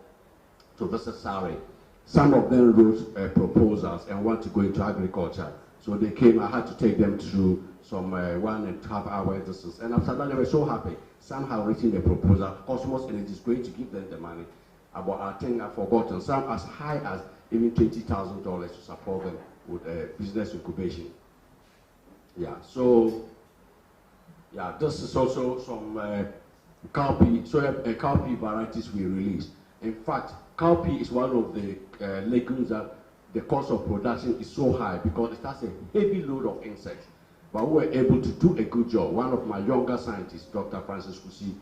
to visit Sari. Some of them wrote proposals and want to go into agriculture. So they came, I had to take them through some 1.5 hour distance. And after that, they were so happy. Some have written the proposal. Cosmos Energy is going to give them the money. About, I think I've forgotten, some as high as even $20,000 to support them with business incubation. Yeah, so, yeah, this is also some cowpea varieties we released. In fact, cowpea is one of the legumes that the cost of production is so high because it has a heavy load of insects. But we were able to do a good job. One of my younger scientists, Dr. Francis Kusi,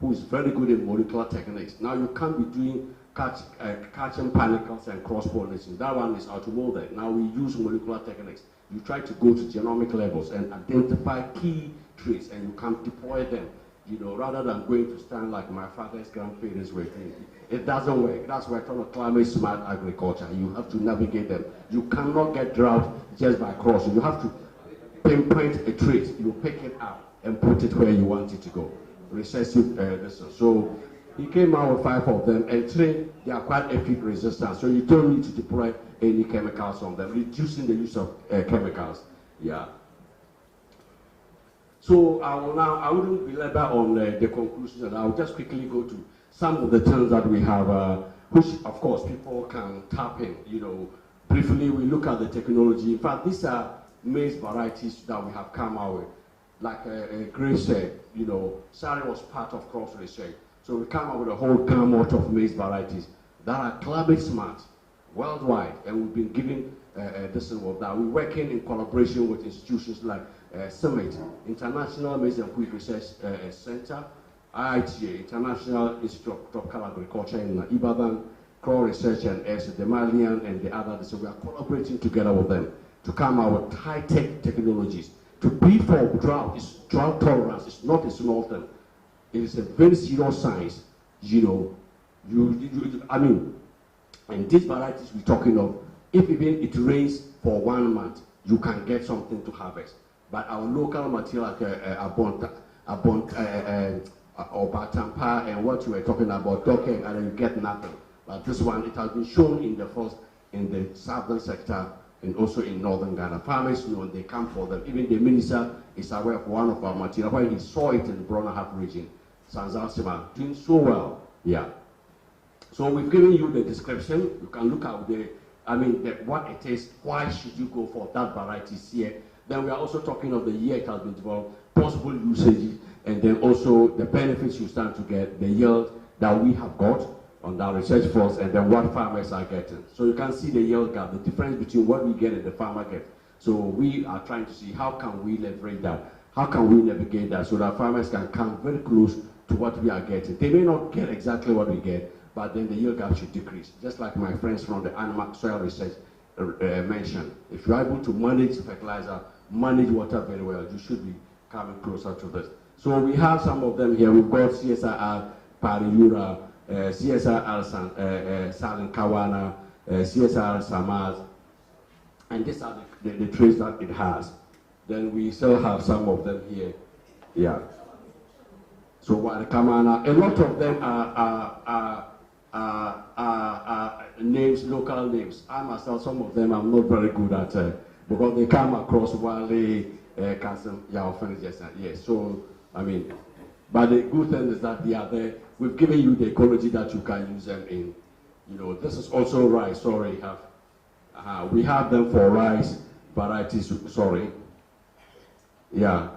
who is very good in molecular techniques. Now you can't be doing catching panicles and cross-pollination. That one is automolded. Now we use molecular techniques. You try to go to genomic levels and identify key traits, and you can deploy them. You know, rather than going to stand like my father's grandparents were doing. It doesn't work. That's why I call it climate smart agriculture. You have to navigate them. You cannot get drought just by crossing. You have to pinpoint a trait. You pick it up and put it where you want it to go. Recessive. So He came out with 5 of them, and 3, they are quite aphid resistant. So you don't need to deploy any chemicals on them, reducing the use of chemicals. Yeah. So I wouldn't belabor on the conclusions, and I'll just quickly go to some of the terms that we have, which of course people can tap in. Briefly we look at the technology. In fact, these are maize varieties that we have come out with. Like Grace said, Sari was part of cross research. So we come up with a whole gamut of maize varieties that are climate smart worldwide, and we've been giving this and that. We're working in collaboration with institutions like Summit, International Maize and Wheat Research Center, IITA, International Institute of Tropical Agriculture in Ibadan, Crow Research and the Malian and the others. So we are collaborating together with them to come out with high-tech technologies. To beat for drought is drought tolerance. It's not a small thing. It is a very serious science. I mean, and these varieties we're talking of, if even it rains for 1 month, you can get something to harvest. But our local material like or Batampa and what you were talking about, docking, and you get nothing. But this one, it has been shown in the southern sector and also in northern Ghana. Farmers, they come for them. Even the minister is aware of one of our material when he saw it in the Brona region, Sanzasima, doing so well. Yeah. So we've given you the description. You can look at what it is. Why should you go for that variety here? Then we are also talking of the year it has been developed, possible usage, and then also the benefits you stand to get, the yield that we have got on our research force, and then what farmers are getting. So you can see the yield gap, the difference between what we get and the farmer gets. So we are trying to see how can we leverage that, how can we navigate that so that farmers can come very close to what we are getting. They may not get exactly what we get, but then the yield gap should decrease. Just like my friends from the animal soil research mentioned. If you're able to manage fertilizer, manage water very well, you should be coming closer to this. So we have some of them here. We've got CSR Pariura, CSR Salin Kawana, CSR Samaz, and these are the traits that it has. Then we still have some of them here. Yeah. So what Kamana, a lot of them are names, local names. I myself, some of them I'm not very good at because they come across while they can yes. So I mean, but the good thing is that they are there. We've given you the ecology that you can use them in. This is also rice. Sorry, we have them for rice varieties. Sorry. Yeah.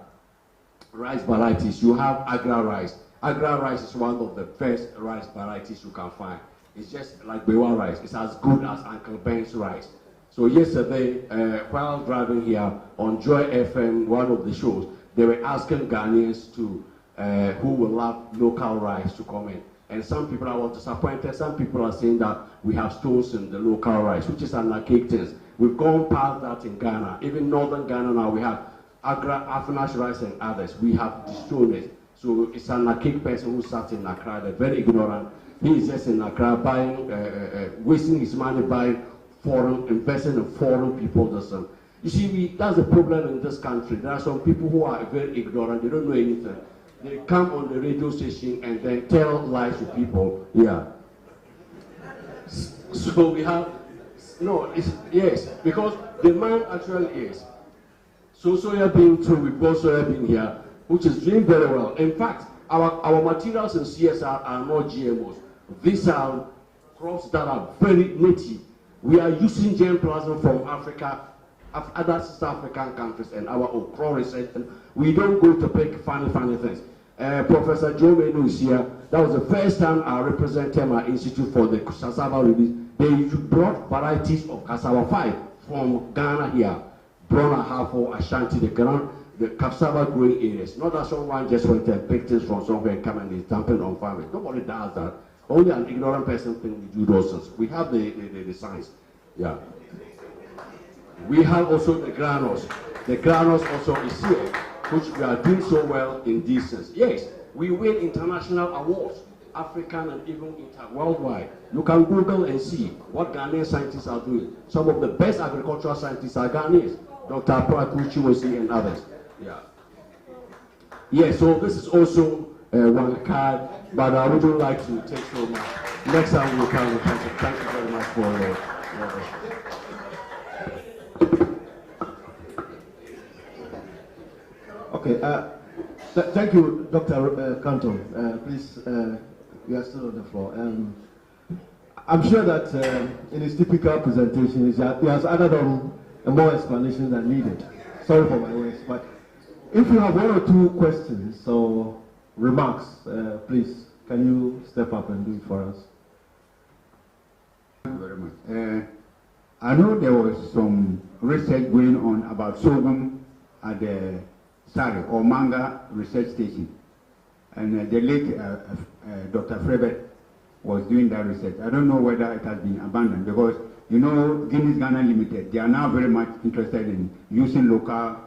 Rice varieties. You have Agra rice. Agra rice is one of the best rice varieties you can find. It's just like Bewa rice. It's as good as Uncle Ben's rice. So yesterday, while driving here on Joy FM, one of the shows, they were asking Ghanaians who will love local rice to come in. And some people are disappointed. Some people are saying that we have stones in the local rice, which is an archaic thing. We've gone past that in Ghana. Even northern Ghana now, we have Agra, Afanash rice and others. We have destroyed it. So it's an archaic person who sat in Accra. They're very ignorant. He is just in Accra buying, wasting his money buying investing in foreign people. You see, that's the problem in this country. There are some people who are very ignorant. They don't know anything. They come on the radio station and then tell lies to people. Yeah. So we have, yes, because the man actually is. So soya bean too, we've got soya bean here, which is doing very well. In fact, our materials in CSR are not GMOs. These are crops that are very native. We are using germplasm from Africa, other South African countries, and our okra research. And we don't go to pick funny things. Professor Joe Menu is here. That was the first time I represented my institute for the cassava release. They brought varieties of cassava 5 from Ghana here. Brona, Hafo, Ashanti, the cassava growing areas. Not that someone just went and picked things from somewhere and come and is dumping on farmers. Nobody does that. Only an ignorant person thinks we do those things. We have the science. Yeah. We have also the granules. The granules also is here, which we are doing so well in these things. Yes, we win international awards, African and even worldwide. You can Google and see what Ghanaian scientists are doing. Some of the best agricultural scientists are Ghanaians. Dr. Prakuchi and others. Yeah. Yeah, so this is also one card, but I wouldn't like to take so much. Next time we'll come. Thank you very much for Okay, thank you, Dr. Canton. Please, you are still on the floor. I'm sure that in his typical presentation, he has added on more explanation than needed. Sorry for my words, but if you have one or two questions or remarks, please, can you step up and do it for us? Thank you very much. I know there was some research going on about sorghum at the SARE or Manga Research Station, and the late Dr. Frebert was doing that research. I don't know whether it has been abandoned because, you know, Guinness Ghana Limited, they are now very much interested in using local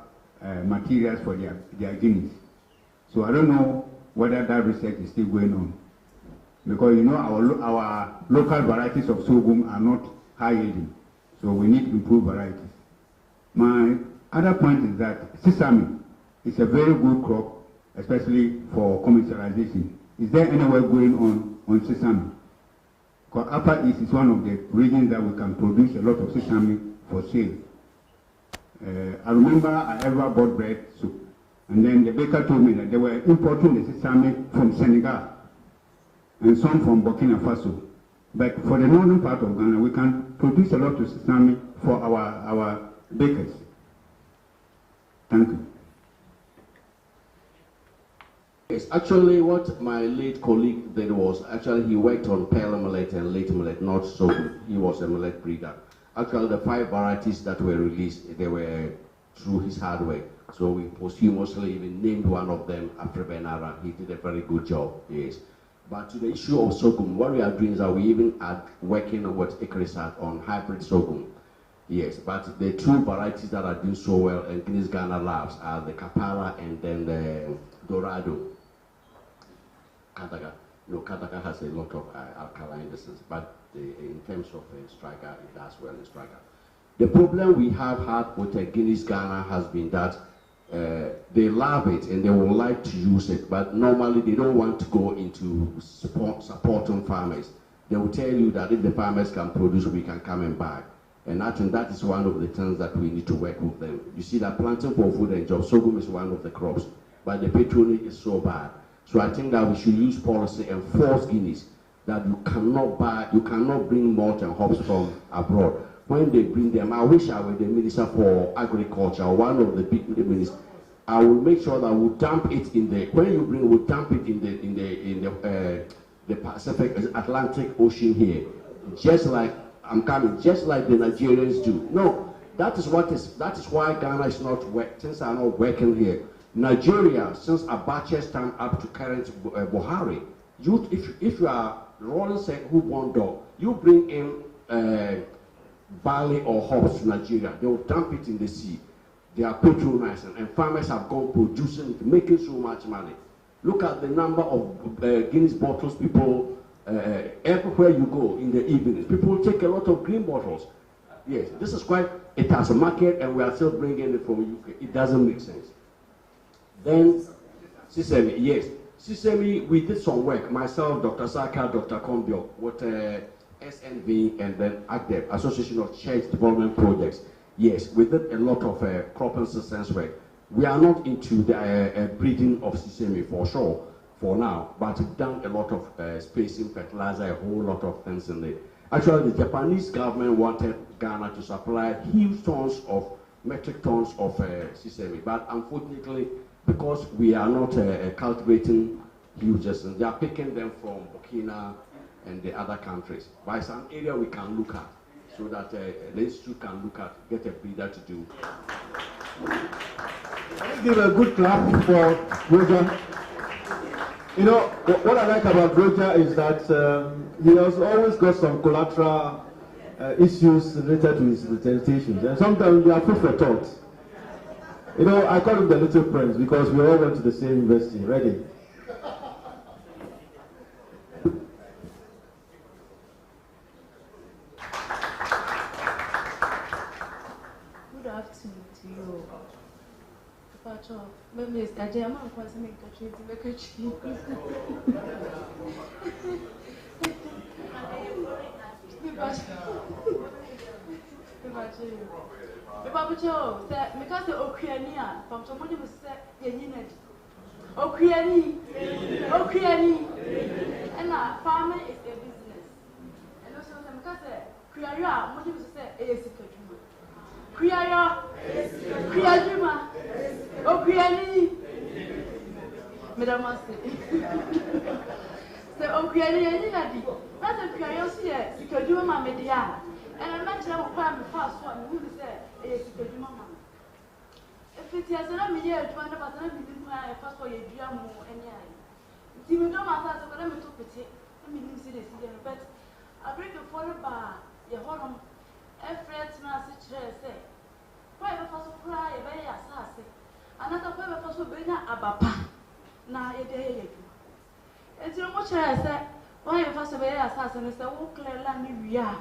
materials for their guineas. So I don't know whether that research is still going on. Because, you know, our local varieties of sorghum are not high yielding. So we need to improve varieties. My other point is that sesame is a very good crop, especially for commercialization. Is there any work going on sesame? Because Upper East is one of the regions that we can produce a lot of sesame for sale. I remember I ever bought bread soup, and then the baker told me that they were importing the sesame from Senegal and some from Burkina Faso. But for the northern part of Ghana, we can produce a lot of sesame for our bakers. Thank you. Yes, actually what my late colleague did was, actually he worked on pearl millet and late millet, not sorghum. He was a millet breeder. Actually the 5 varieties that were released, they were through his hard work. So we posthumously even named one of them after Benara. He did a very good job, yes. But to the issue of sorghum, what we are doing is that we even are working on what ICRISAT on hybrid sorghum. Yes, but the 2 varieties that are doing so well in Guinness Ghana labs are the Kapala and then the Dorado. Kataka. No, Kataka has a lot of alkaline distance, but in terms of striker, it does well in striker. The problem we have had with Guinness Ghana has been that they love it and they would like to use it, but normally they don't want to go into supporting farmers. They will tell you that if the farmers can produce, we can come and buy. And I think that is one of the things that we need to work with them. You see that planting for food and jobs, sorghum is one of the crops, but the patronage is so bad. So I think that we should use policy and force Guineas that you cannot bring malt and hops from abroad. When they bring them, I wish I were the Minister for Agriculture, one of the big ministers. I will make sure that we'll dump it in the, when you bring, we'll dump it in the Pacific Atlantic Ocean here, just like just like the Nigerians do. No, that is why Ghana is not things are not working here. Nigeria, since Abacha's time up to current Buhari, if you are rolling who want dog, you bring in barley or hops to Nigeria, they will dump it in the sea. They are patronizing, and farmers have gone producing it, making so much money. Look at the number of Guinness bottles people, everywhere you go in the evenings, people take a lot of green bottles. Yes, this is why it has a market and we are still bringing it from UK. It doesn't make sense. Then, sesame, yes. Sesame, we did some work, myself, Dr. Saka, Dr. Kombio, with SNV and then ACDEP, Association of Church Development Projects. Yes, we did a lot of crop assistance work. We are not into the breeding of sesame for sure, for now, but we've done a lot of spacing, fertilizer, a whole lot of things in there. Actually, the Japanese government wanted Ghana to supply huge tons of, metric tons of sesame, but unfortunately, because we are not cultivating huge, they are picking them from Burkina and the other countries. But it's an area we can look at, so that the institute can look at, get a breeder to do. Let's give a good clap for Roger. You know, what I like about Roger is that he has always got some collateral issues related to his presentations, and sometimes they are food for thought. You know, I call him the little prince because we all went to the same university. Ready? Good afternoon to you. Pacho, maybe it's a German person make a trip to make a trip. Pacho, that because the Okiania from somebody was set in unit. Okiani, and our farming is a business. And also, because Kriya, what you say, is a Kriya, Kriyajuma, Okiani, Madam Master. So, Okiani, that's a curiosity, because you are my media. And I mentioned I will find the first one who said, is a Kajuma. If it has a year, 20 but I didn't buy a first for your drum or any eye. You don't matter, but I'm too petty. I mean, you see this again, but I bring a follow by your home. Every message say, why the first cry a very assassin. Another whoever first will bring a bapa. Now a day. And so much I said, why you first a very assassin is a walk land we are.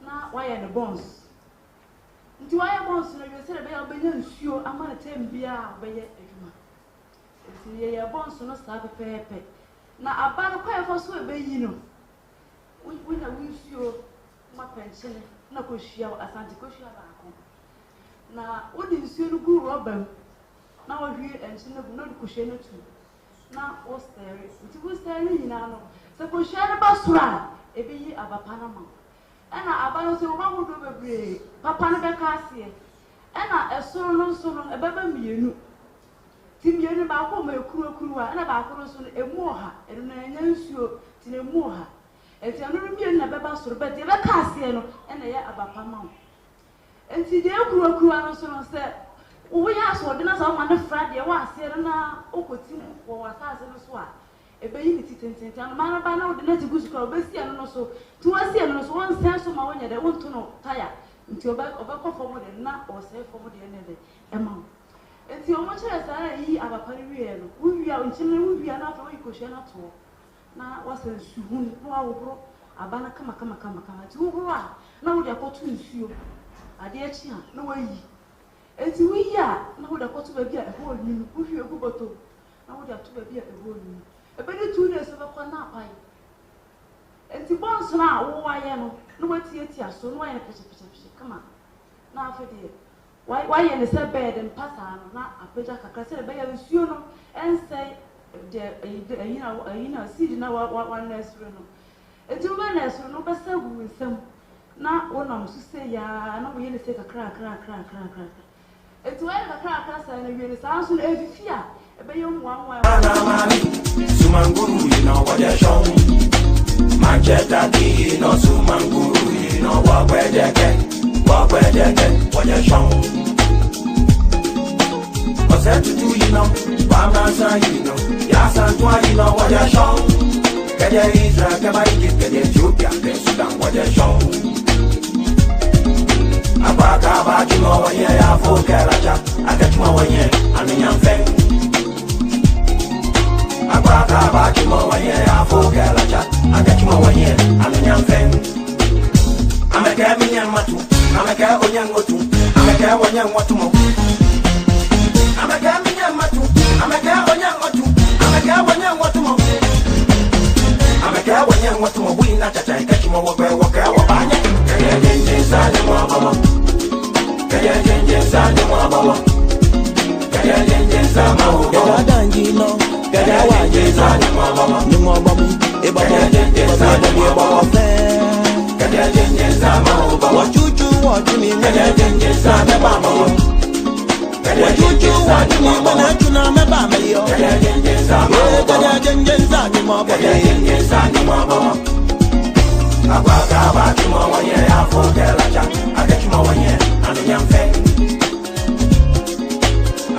Now, why are the bones? Do I want to know you said about being sure I'm going to tell you by your bones to not start a paper. Now, about a quite for so be you know. We know we sure my pension, no cushion as anti-cushion. Now, what is you go robber? Now, here and she no cushion too. Now, what's there? It was there now. So, cushion about Sura, a be about Panama. And I about one would be Papa Becassi. And I saw no sooner a baby you. Tim Yen about home a crew and about a moha and an issue to a moha. And the other being a baby, but the Cassiano and a year about Pamma. And see the crew and said, we asked for dinner on the Friday, was here now, Okotim or 1,000 swat. A baby and man about the net goose club, and also to us, and was one sense of my own that want to know, tire, until back of a forward and not or say forward the end of the amount. And so much as I eat our party, we are in Chile, we are not all cushion at all. Now, what's a soon, no, a banner come, to go out. Now they are got to issue. A dear chia, no way. And so we are now the got to be a whole new, who you go to. Now they have to be a whole new. About 2 days of a pie. And the bones now, oh, I am no one theatre, so no one come on. Now for dear. Why in the bed and pass on, not a better cassette by a suno and say, see now one less room. A 2 minutes, no better with them. Now, one of to say, yeah, no, we only take a crack. It's why the crack and the sounds in every fear. Sumanguru, you know what you're showing. Manchester, you know, Sumanguru, you know what they get, what you're showing. What's that to do, you know? Bamasa, you know, Yasan, you know what you're showing. Get your Israel, get your Ethiopia, get Sudan, what you're showing. Abaka, you know what you're for, Karacha, I get my way, I mean, I'm saying. I get my way, I forget a chat. I get my way, I'm a young thing. I'm a cabin young matu. I'm a cab on young motu. I'm a cab on young watu. I'm a cabin young matu. I'm a cab on young watu. I'm a cab on young watu. I'm a cab on young watu. We not a time, catch my walk, walk out. Can you change inside the mama? Can you change inside the mama? Can you change inside the mama? Kaya wajeza ni mwabamu Kaya jengeza maoba Wachuchu wajuni Kaya jengeza mebama Wachuchu wajuni Wanachuna mebama yo Kaya jengeza maoba Kaya jengeza ni mwabamu Kaya jengeza ni mwabamu Akwaka watu mwawenye Afo kelacha Akechu mwawenye Anu nyamfe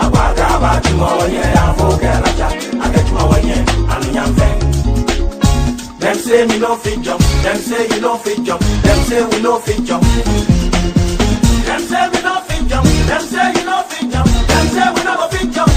Akwaka watu mwawenye Afo kelacha I get my way in, I'm young thing. Them say me no fit jump, them say you no fit jump, them say we no fit jump. Them say we no fit jump, them say you no fit jump, them say we no fit jump.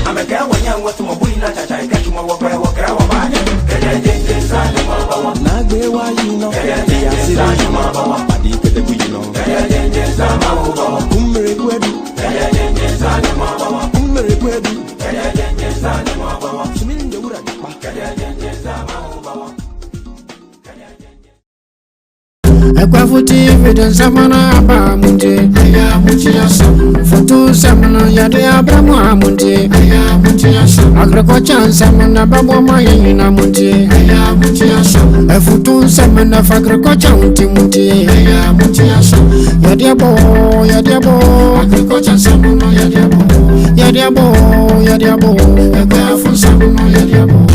I'm a girl when young, what's my boy, not a child, catch my walk, can I get inside the mama? Nagbe, why you know? Can I get inside the mama? I did get the we know. Can I get inside my mama? Can I get inside the mama? ready. Sumini de wura pa. AKUAFO TV den samana aba munje aya munje asam foto samana yade abramu amunje aya munje asam agriculture samana babo mayina munje aya munje asam foto samana agriculture unti munje aya munje asam yade abo agriculture samana yade abo AKUAFO samana yade abo